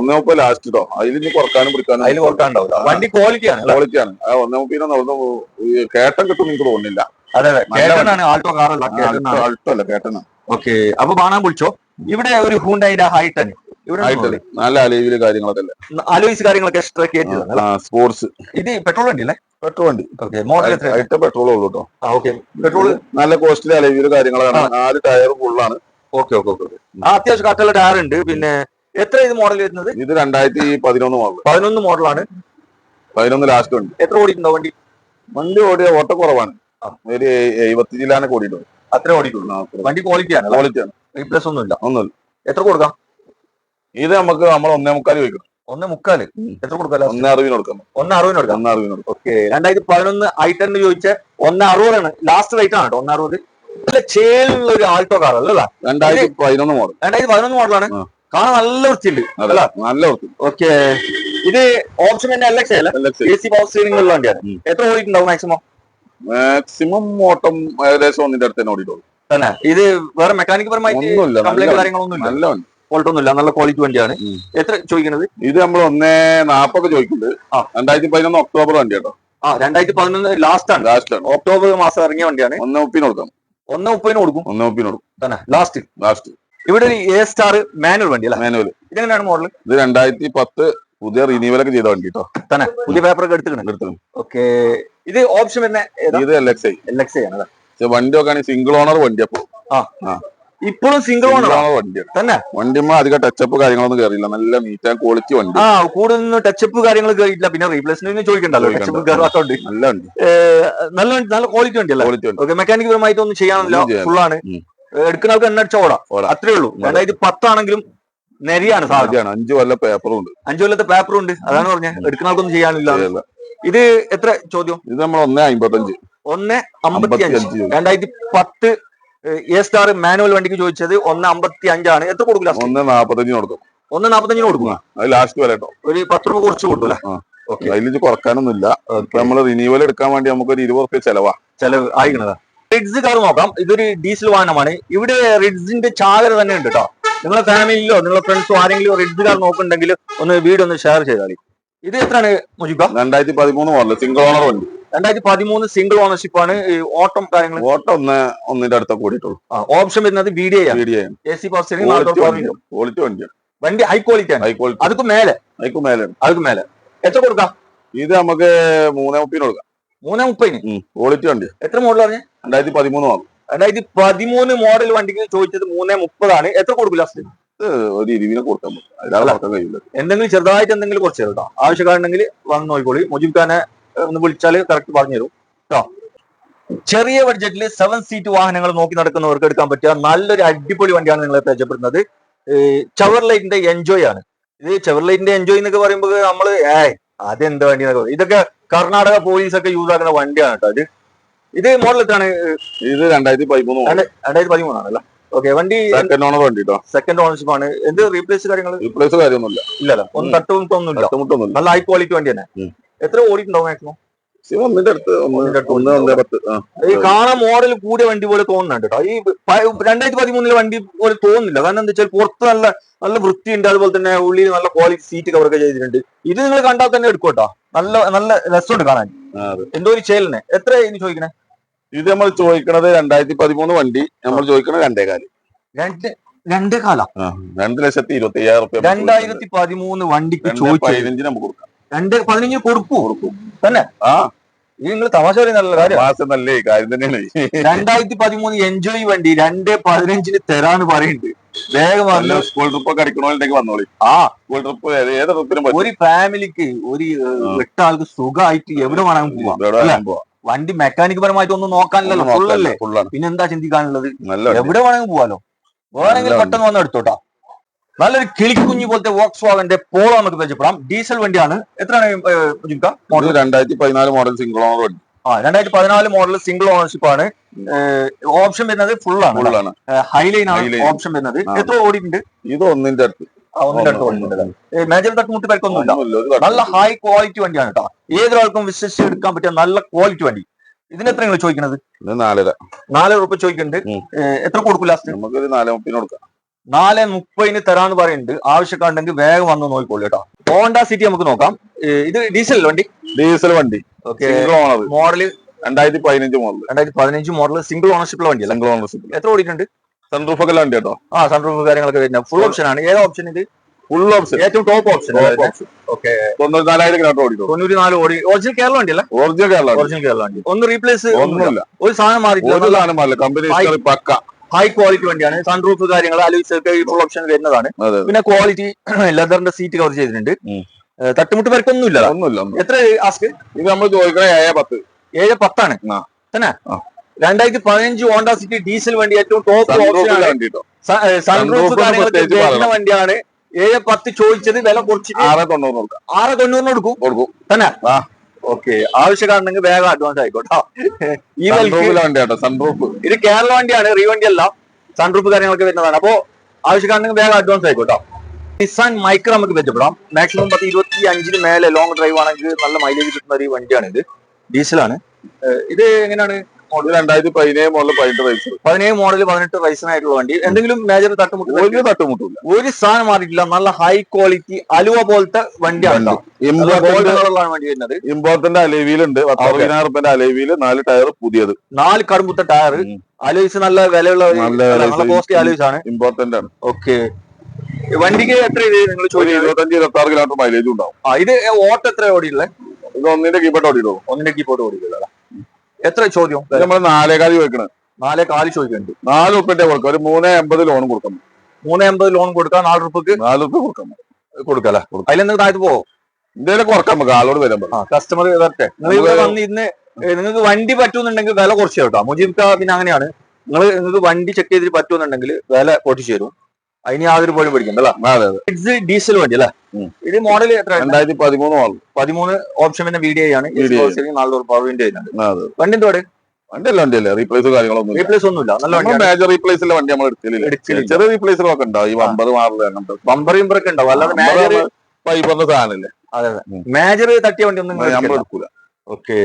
A: 1.30 ലാസ്റ്റ് കേട്ടോ. അതിൽ കുറക്കാനും പിടിക്കാനും
B: അതിൽ കുറക്കാനുണ്ടാവില്ല. വണ്ടി ക്വാളിറ്റിയാണ്.
A: 1.30 കേട്ടൻ കിട്ടും എനിക്ക് തോന്നുന്നില്ല.
B: അതെ, കേട്ടനാണ്. ആൾട്ടോ കാറല്ല,
A: ആൾട്ടോ അല്ല, കേട്ടനാണ്.
B: ഓക്കെ, അപ്പൊ കാണാൻ വിളിച്ചോ. ഇവിടെ ഒരു ഹ്യൂണ്ടായിന്റെ i10
A: നല്ല അലോയില് കാര്യങ്ങളൊക്കെ
B: അലോയ്സ് കാര്യങ്ങളൊക്കെ എക്സ്ട്രാ കേട്ടതാണ്.
A: സ്പോർട്സ്.
B: ഇത് പെട്രോൾ വണ്ടി അല്ലേ?
A: പെട്രോൾ വണ്ടി.
B: മോഡൽ
A: പെട്രോൾ ഉള്ളൂ കേട്ടോ.
B: പെട്രോൾ
A: നല്ല കോസ്റ്റ്ലി അലോയില് കാര്യങ്ങളാണ്. 4 ടയർ ഫുള്ളാണ്.
B: ഓക്കെ, അത്യാവശ്യം കട്ടുള്ള ടയർ ഉണ്ട്. പിന്നെ എത്ര ഇത് മോഡൽ വരുന്നത്?
A: ഇത് 2011 മോഡൽ.
B: 11 മോഡലാണ്.
A: 11 ലാസ്റ്റ് ഉണ്ട്.
B: എത്ര ഓടിയിട്ടുണ്ടോ വണ്ടി?
A: ഓടിയ ഓട്ടം കുറവാണ്. ഒരു 70 ജില്ലാനൊക്കെ ഓടിയിട്ടുണ്ട്.
B: അത്ര ഓടിയിട്ടുള്ളൂ. വണ്ടി ക്വാളിറ്റിയാണ്.
A: ക്വാളിറ്റിയാണ്.
B: റീപ്ലേസ് ഒന്നുമില്ല. എത്ര കൊടുക്കാം?
A: ഇത് നമുക്ക് നമ്മൾ 1.25 ചോദിക്കണം.
B: 1.25. എത്ര കൊടുക്കാം?
A: 1.60 കൊടുക്കാം.
B: 1.60 കൊടുക്കാം.
A: 1.60 കൊടുക്കാം.
B: ഓക്കെ. 2011 i10 ചോദിച്ച 1.60 ലാസ്റ്റ് റേറ്റ് ആണ് കേട്ടോ. 1.60. നല്ല ചേലുള്ള ഒരു ആൾട്ടോ കാർ അല്ലേ?
A: 2011 മോഡൽ.
B: 2011 മോഡലാണ്. കാണാൻ നല്ല വൃത്തിയുണ്ട്.
A: നല്ല വൃത്തി.
B: ഓക്കെ. ഇത് ഓപ്ഷൻ തന്നെ LX അല്ല? AC പവർ സ്റ്റിയറിംഗ് ഉള്ള വണ്ടിയാണ്. എത്ര ഓടിയിട്ടുണ്ടാവും മാക്സിമം?
A: മാക്സിമം ഓട്ടം ഏകദേശം 1.5 അടുത്ത് തന്നെ ഓടിയിട്ടുള്ളൂ.
B: തന്നെ. ഇത് വേറെ മെക്കാനിക് പരമായിട്ട് കംപ്ലൈന്റ് കാര്യങ്ങളൊന്നും ഇല്ല.
A: നല്ല വണ്ടി.
B: ഫോൾട്ടൊന്നുമില്ല. നല്ല ക്വാളിറ്റി വണ്ടിയാണ്. എത്ര ചോദിക്കുന്നത്?
A: ഇത് നമ്മൾ 1.40 ചോദിക്കുന്നുണ്ട്. 2011 ഒക്ടോബർ വണ്ടി കേട്ടോ.
B: 2011 ലാസ്റ്റ് ആണ്. ഒക്ടോബർ മാസം ഇറങ്ങിയ വണ്ടിയാണ്.
A: 1.30 കൊടുക്കാം.
B: 1.30 കൊടുക്കും.
A: 1.30 കൊടുക്കും.
B: തന്നെ. ലാസ്റ്റ് ഇവിടെ ഒരു A സ്റ്റാർ മാനുവൽ വണ്ടി അല്ല?
A: മാനുവൽ.
B: ഇതെങ്ങനെയാണ് മോഡൽ?
A: ഇത് 2010 പുതിയ റിന്യൂവൽ ഒക്കെ ചെയ്ത വണ്ടി കേട്ടോ.
B: തന്നെ. പുതിയ പേപ്പറൊക്കെ എടുത്തിട്ടുണ്ട്. ഓക്കെ. ഇത് ഓപ്ഷൻ തന്നെ
A: ഇത് LX
B: ആണ്.
A: വണ്ടി നോക്കുകയാണെങ്കിൽ സിംഗിൾ ഓണർ വണ്ടി. അപ്പൊ
B: ഇപ്പോഴും സിംഗിൾ ഓണർ
A: വണ്ടിയാണ്.
B: തന്നെ.
A: വണ്ടിമ്മ അധികം ടച്ചപ്പ് കാര്യങ്ങളൊന്നും കയറിയില്ല. നല്ല നീറ്റ് ആൻഡ് ക്വാളിറ്റി വണ്ടി.
B: കൂടുതൽ ടച്ചപ്പ് കാര്യങ്ങൾ കയറിയില്ല. പിന്നെ റീപ്ലേസ്മെന്റ് ചോദിക്കണ്ടല്ലോ. ടച്ചപ്പ് കയറാത്തോണ്ട്
A: നല്ല വണ്ടി.
B: നല്ല ക്വാളിറ്റി വണ്ടി അല്ലേ? ഓക്കെ. മെക്കാനിക് പരമായിട്ട് ഒന്നും ചെയ്യാനില്ല. ഫുള്ളാണ്. എടുക്കുന്ന ആൾക്ക് എണ്ണ അടിച്ച ഓടാ. അത്രേ ഉള്ളൂ. 2010 ആണെങ്കിലും നെരിയാണ് സാധ്യതയാണ്.
A: 5 കൊല്ലം പേപ്പറും ഉണ്ട്.
B: 5 കൊല്ലത്തെ പേപ്പറും ഉണ്ട്. അതാണ് പറഞ്ഞത്. എടുക്കുന്ന ആൾക്കൊന്നും ചെയ്യാനില്ല. ഇത് എത്ര ചോദ്യം?
A: ഇത് നമ്മൾ 1.55.
B: 1.55. 2010 A സ്റ്റാർ മാനുവൽ വണ്ടിക്ക് ചോദിച്ചത് 1.55 ആണ്. എത്ര കൊടുക്കില്ല?
A: 1.45 കൊടുക്കും.
B: 1.45 കൊടുക്കുക.
A: അത് ലാസ്റ്റ് വില കേട്ടോ.
B: ഒരു 10 രൂപ കുറച്ച് കൊടുക്കൂല.
A: അതിൽ കുറക്കാനൊന്നുമില്ല. നമ്മൾ റിന്യൂവൽ എടുക്കാൻ വേണ്ടി നമുക്ക് ഒരു 20 രൂപ ചെലവ്
B: ആയിക്കണതാ. റിഡ്സ് കാർ നോക്കാം. ഇതൊരു ഡീസൽ വാഹനമാണ്. ഇവിടെ റിഡ്സിന്റെ ചാകര തന്നെ ഉണ്ട് കേട്ടോ. നിങ്ങളെ ഫാമിലിയിലോ നിങ്ങളെ ഫ്രണ്ട്സോ ആരെങ്കിലും റിഡ്സ് കാർ നോക്കുന്നുണ്ടെങ്കിൽ ഒന്ന് വീഡിയോ ഒന്ന് ഷെയർ ചെയ്താൽ. ഇത് എത്രയാണ് മുജിബ?
A: 2013 മോഡൽ സിംഗിൾ ഓണർ വണ്ടി.
B: 2013 സിംഗിൾ ഓണർഷിപ്പ് ആണ്. ഓട്ടം കാര്യങ്ങൾ
A: ഓട്ടം 1.1 അടുത്ത കൂടിയിട്ടുള്ളൂ.
B: ഓപ്ഷൻ വരുന്നത് VDI ആണ്. AC പവർ സ്റ്റിയറിംഗ്
A: ക്വാളിറ്റി വണ്ടിയാണ്.
B: വണ്ടി ഹൈ ക്വാളിറ്റി ആണ്. അതുക്ക് മേലെ എത്ര കൊടുക്കാം?
A: ഇത് നമുക്ക് 3.30 കൊടുക്കാം.
B: 3.30
A: ക്വാളിറ്റി വണ്ടി.
B: എത്ര മോഡൽ പറഞ്ഞ?
A: 2013 മോഡൽ.
B: 2013 മോഡൽ വണ്ടിക്ക് ചോദിച്ചത് 3.30 ആണ്. എത്ര കൊടുക്കും ലാസ്റ്റ്?
A: ഒരു 20 കൊടുക്കാൻ പറ്റും. അതിലാണ് കൊടുക്കാൻ കഴിയില്ല.
B: എന്തെങ്കിലും ചെറുതായിട്ട് എന്തെങ്കിലും കുറച്ച് കേട്ടോ. ആവശ്യക്കാരുണ്ടെങ്കിൽ വന്ന് നോക്കിക്കോളി. മുജീബ് ഖാനെ ഒന്ന് വിളിച്ചാൽ കറക്റ്റ് പറഞ്ഞു തരും കേട്ടോ. ചെറിയ ബഡ്ജറ്റിൽ 7 സീറ്റ് വാഹനങ്ങൾ നോക്കി നടക്കുന്നവർക്ക് എടുക്കാൻ പറ്റിയ നല്ലൊരു അടിപൊളി വണ്ടിയാണ് നിങ്ങളെ പരിചയപ്പെടുന്നത്. ചെവർലൈറ്റിന്റെ എൻജോയ് ആണ്. ഇത് ചെവർലൈറ്റിന്റെ എൻജോയ് എന്നൊക്കെ പറയുമ്പോൾ നമ്മള് അതെന്ത് വണ്ടി എന്നൊക്കെ. ഇതൊക്കെ കർണാടക പോലീസ് ഒക്കെ യൂസ് ആക്കുന്ന വണ്ടിയാണ് കേട്ടോ. ഇത് മോഡൽ എത്താണ്?
A: ഇത് 2013
B: ആണല്ലോ. ഓക്കെ. വണ്ടി
A: സെക്കൻഡ് ഓണർ വണ്ടി കേട്ടോ.
B: സെക്കൻഡ് ഓണർഷിപ്പ് ആണ്. എന്ത് റീപ്ലേസ്
A: കാര്യമൊന്നുമില്ല.
B: ഇല്ലല്ലോ. ഒന്നും തട്ടുമുട്ടൊന്നുമില്ല. നല്ല ഹൈ ക്വാളിറ്റി വണ്ടി തന്നെ. എത്ര ഓടിയിട്ടുണ്ടാവും മാക്സിമം? ഈ കാണാൻ മോഡൽ കൂടിയ വണ്ടി പോലെ തോന്നുന്നുണ്ട് കേട്ടോ. ഈ 2013 വണ്ടി പോലെ തോന്നുന്നില്ല. കാരണം എന്താ വെച്ചാൽ പുറത്ത് നല്ല വൃത്തിയുണ്ട്. അതുപോലെ തന്നെ ഉള്ളിൽ നല്ല ക്വാളിറ്റി സീറ്റ് കവറൊക്കെ ചെയ്തിട്ടുണ്ട്. ഇത് നിങ്ങൾ കണ്ടാൽ തന്നെ എടുക്കും കേട്ടോ. നല്ല രസമുണ്ട് കാണാൻ. എന്തോ ഒരു ചേലിനെ. എത്ര ഇനി ചോദിക്കണേ?
A: ഇത് നമ്മൾ ചോദിക്കണത് 2013 വണ്ടി. നമ്മൾ ചോദിക്കണത് 2.25.
B: 2.25.
A: 2,25,000
B: 2013 വണ്ടിക്ക് ചോദിച്ചു
A: 15 നമുക്ക് കൊടുക്കാം.
B: 2.15 കൊടുക്കും തന്നെ. ഈ നിങ്ങൾ തമാശ പറയുന്ന കാര്യം
A: തന്നെയാണ്.
B: 2013 എൻജോയ് വണ്ടി 2.15 തരാന്ന് പറയുന്നുണ്ട്. വേഗം വന്നു.
A: സ്കൂൾ ട്രിപ്പ് ഒക്കെ അടിക്കണോണ്ടെങ്കിൽ വന്നോളി. സ്കൂൾ ട്രിപ്പ് ഏത് ട്രിപ്പിനും
B: ഒരു ഫാമിലിക്ക് ഒരു 8 ആൾക്ക് സുഖമായിട്ട് എവിടെ വേണമെങ്കിൽ പോവാം. വണ്ടി മെക്കാനിക് പരമായിട്ട് ഒന്നും നോക്കാനില്ലല്ലോ. ഫുള്ളല്ലേ. പിന്നെ എന്താ ചിന്തിക്കാനുള്ളത്? എവിടെ വേണമെങ്കിൽ പോവാലോ. വേണമെങ്കിൽ പെട്ടെന്ന് വന്ന് എടുത്തോട്ടാ. നല്ലൊരു കിളിക്കുഞ്ഞു പോലത്തെ വോക്സ് വാഗന്റെ പോളോ നമുക്ക് പരിചയപ്പെടാം. ഡീസൽ വണ്ടിയാണ്. എത്രയാണ്?
A: 2014 മോഡൽ സിംഗിൾ ഓണർ വണ്ടി.
B: 2014 മോഡൽ സിംഗിൾ ഓണർഷിപ്പ് ആണ്. ഓപ്ഷൻ വരുന്നത് ഫുൾ ആണ്. ഹൈലൈൻ ആണ് ഓപ്ഷൻ വരുന്നത്. എത്ര ഓടിയിട്ടുണ്ട്?
A: ഇത് 1.5 അടുത്ത്.
B: 1.5 അടുത്ത് ഓടിയിട്ടുണ്ട്. മേജർ തട്ടുമുട്ട് പരിക്കൊന്നുമില്ല. നല്ല ഹൈ ക്വാളിറ്റി വണ്ടിയാണ് കേട്ടോ. ഏതൊരാൾക്കും വിശ്വസിച്ച് എടുക്കാൻ പറ്റിയ നല്ല ക്വാളിറ്റി വണ്ടി. ഇതിന് എത്ര നിങ്ങൾ ചോദിക്കുന്നത്? 4 രൂപ ചോദിക്കുന്നുണ്ട്. എത്ര കൊടുക്കും ലാസ്റ്റ്?
A: നമുക്കൊരു 4.30 കൊടുക്കാം.
B: 4.30 തരാന്ന് പറയുന്നുണ്ട്. ആവശ്യക്കാരുണ്ടെങ്കിൽ വേഗം വന്ന് നോക്കിക്കോളൂ കേട്ടോ. ഹോണ്ട സിറ്റി നമുക്ക് നോക്കാം. ഇത് ഡീസൽ വണ്ടി. Okay. Model
A: 2015
B: model single ownership വണ്ടി. എത്ര ഓടിയിട്ടുണ്ട്?
A: സൺറൂഫ് ഒക്കെ വണ്ടി കേട്ടോ.
B: സൺറൂഫ് കാര്യങ്ങളൊക്കെ വരുന്നത് ഫുൾ ഓപ്ഷൻ ആണ്. ഏത് ഓപ്ഷൻ ഇത്?
A: Full option.
B: ഏറ്റവും ടോപ്പ് ഓപ്ഷൻ.
A: ഓക്കെ. 94,000 കിലോമീറ്റർ ഓടിക്കും.
B: 94 ഓടി. ഒറിജിനൽ കേരള വണ്ടി അല്ല?
A: ഒറിജിനൽ കേരള
B: വണ്ടി. ഒന്ന് റീപ്ലേസ്
A: ഒന്നുമില്ല.
B: ഒരു സാധനം മാറി.
A: കമ്പനി പക്ക
B: ഹൈ ക്വാളിറ്റി വണ്ടിയാണ്. സൺറൂഫ് കാര്യങ്ങൾ അലോയ്സ് ഒക്കെ ഫുൾ ഓപ്ഷൻ വരുന്നതാണ്. പിന്നെ ക്വാളിറ്റി ലെതറിന്റെ സീറ്റ് കവർ ചെയ്തിട്ടുണ്ട്. തട്ടുമുട്ട് പരിക്കൊന്നും ഇല്ല. എത്ര ആസ്ക്?
A: ഇത് നമ്മൾ ചോദിക്കണേ
B: 7.10 ആണ് തന്നെ. 2015 ഹോണ്ട സിറ്റി ഡീസൽ വണ്ടി ഏറ്റവും ടോപ്പ് ഓപ്ഷൻ ആണ്. സൺറൂഫ് കാര്യങ്ങളൊക്കെ
A: പ്രത്യേകിച്ച്
B: വരുന്ന വണ്ടിയാണ്. 710 ചോദിച്ചത്, വില കുറച്ചിട്ട്
A: 690 കൊടുക്കാം.
B: 690 കൊടുക്കും തന്നെ. ഓക്കെ, ആവശ്യക്കാരുണ്ടെങ്കിൽ വേഗം അഡ്വാൻസ് ആയിക്കോട്ടോ. ഈ
A: വണ്ടിയാട്ടോ സൺറൂഫ്.
B: ഇത് കേരള വണ്ടിയാണ്, റീ വണ്ടി അല്ല. സൺറൂഫ് കാര്യങ്ങളൊക്കെ വരുന്നതാണ്. അപ്പോ ആവശ്യക്കാരുണ്ടെങ്കിൽ വേഗം അഡ്വാൻസ് ആയിക്കോട്ടോ. നിസാൻ മൈക്ര നമുക്ക് ബന്ധപ്പെടാം. മാക്സിമം 10-25 മേലെ ലോങ് ഡ്രൈവ് ആണെങ്കിൽ നല്ല മൈലേജ് കിട്ടുന്ന ഒരു വണ്ടിയാണ്. ഇത് ഡീസലാണ്. ഇത് എങ്ങനെയാണ്?
A: 2017 മോഡൽ 18 റൈസർ.
B: 17 മോഡൽ 18 റൈസിനായിട്ടുള്ള വണ്ടി. എന്തെങ്കിലും മേജർ തട്ടുമുട്ടില്ല?
A: ഒരു തട്ടുമുട്ടില്ല,
B: ഒരു സാധനം മാറിയിട്ടില്ല. നല്ല ഹൈ ക്വാളിറ്റി അലുവ പോലത്തെ വണ്ടിയാണ്. വണ്ടി വരുന്നത്
A: ഇമ്പോർട്ടന്റ് അലൈവിയിലുണ്ട്. 10,000 റുപ്യന്റെ അലൈവിയില് 4 ടയർ പുതിയത്,
B: 4 കടുമ്പുത്ത ടയർ. അലോയ്സ് നല്ല വിലയുള്ള കോസ്റ്റ്ലി അലോയ്സ് ആണ്.
A: ഇമ്പോർട്ടന്റ് ആണ്.
B: ഓക്കെ, വണ്ടിക്ക് എത്ര നിങ്ങൾ
A: 25-26 കിലോമീറ്റർ മൈലേജ് ഉണ്ടാവും.
B: ഇത് ഓട്ടോ എത്ര ഓടിയുള്ളത്?
A: ഇത് ഒന്നിന്റെ കീബോർഡ് ഓടിയിട്ടുള്ളൂ.
B: ഒന്നിന്റെ കീബോർഡ് ഓടിയില്ല. എത്ര ചോദ്യം?
A: നമ്മൾ 4,400 ചോദിക്കണത്.
B: 4,400 ചോദിക്കുന്നുണ്ട്.
A: 4 റുപ്യന്റെ കൊടുക്കാം. ഒരു 380 ലോൺ കൊടുക്കാം.
B: 380 ലോൺ കൊടുക്കാം. 4 റുപ്യക്ക്
A: 4 റുപ്യ കൊടുക്കാം.
B: കൊടുക്കല്ലേ? അതിലെന്തെങ്കിലും താഴത്ത് പോവോ?
A: എന്തെങ്കിലും കുറക്കാം നമുക്ക്, ആളോട് വരുമ്പോ.
B: കസ്റ്റമർ വരട്ടെ. നിങ്ങൾ ഇവിടെ വന്ന് ഇന്ന് നിങ്ങൾക്ക് വണ്ടി പറ്റുന്നുണ്ടെങ്കിൽ വില കുറച്ച് കേട്ടോ. മുജീബ് പിന്നെ അങ്ങനെയാണ്. നിങ്ങൾക്ക് വണ്ടി ചെക്ക് ചെയ്തിട്ട് പറ്റുന്നുണ്ടെങ്കിൽ വില പൊട്ടിച്ചു തരും. അതിന് യാതൊരു പോലും പഠിക്കണ്ടല്ലോ. ഡീസൽ വണ്ടി അല്ലേ? ഇത് മോഡൽ എത്ര?
A: 2013 മോഡൽ.
B: 13 ഓപ്ഷൻ പിന്നെ VDI ആണ്. 4 പവർ വിൻഡോ ആണ്. വണ്ടി എന്തോടെ?
A: വണ്ടിയല്ല റീപ്ലേസ് കാര്യങ്ങളൊന്നും
B: റീപ്ലേസ് ഒന്നുമില്ല. നല്ല
A: മേജർ റീപ്ലേസിലെ വണ്ടി നമ്മൾ എടുക്കില്ല. ചെറിയ റീപ്ലേസുകളൊക്കെ ഉണ്ടാവും. ഈ ബമ്പർ മാറില്ല, അങ്ങനത്തെ
B: ബമ്പർ ഇമ്പറൊക്കെ ഉണ്ടാവും. അല്ലാതെ മേജർ
A: പൈപ്പറിന്റെ സാധനമില്ലേ?
B: അതെ, മേജർ തട്ടിയ വണ്ടി ഒന്നും
A: നമ്മൾ എടുക്കൂല.
B: ഓക്കെ,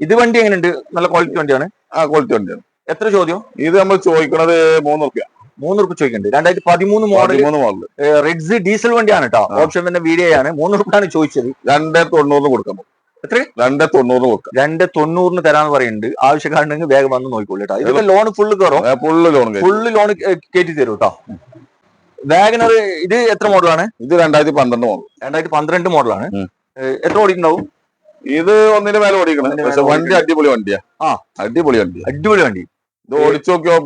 B: ഇത് വണ്ടി എങ്ങനെയുണ്ട്? നല്ല ക്വാളിറ്റി വണ്ടിയാണ്.
A: ക്വാളിറ്റി വണ്ടിയാണ്.
B: എത്ര ചോദ്യം?
A: ഇത് നമ്മൾ ചോദിക്കണത് 3 റുപ്യ.
B: 3 റുപ്യ ചോദിക്കുന്നുണ്ട്. 2013 മോഡൽ റെഡ്സ് ഡീസൽ വണ്ടിയാണ് കേട്ടോ. ഓപ്ഷൻ പിന്നെ VDI ആണ്. 3 റുപ്യാണ് ചോദിച്ചത്.
A: 290 കൊടുക്കാം.
B: എത്ര?
A: 290 കൊടുക്കാം.
B: 290 തരാന്ന് പറയുന്നുണ്ട്. ആവശ്യക്കാരുണ്ടെങ്കിൽ വേഗം വന്ന് നോക്കിക്കോളൂ കേട്ടോ. ഇതൊക്കെ ലോൺ ഫുള്ള് കയറും. ഫുള്ള് ലോൺ കയറ്റി തരും കേട്ടോ. വാഗനർ ഇത് എത്ര മോഡലാണ്?
A: ഇത് 2012 മോഡൽ.
B: 2012 മോഡലാണ്. എത്ര ഓടിയിട്ടുണ്ടാവും?
A: ഇത് ഒന്നിന്റെ മേലെ ഓടിക്കണം. പക്ഷെ വണ്ടി അടിപൊളി വണ്ടിയാ. അടിപൊളി വണ്ടി. ഇത് ഓടിച്ചു നോക്കിയോ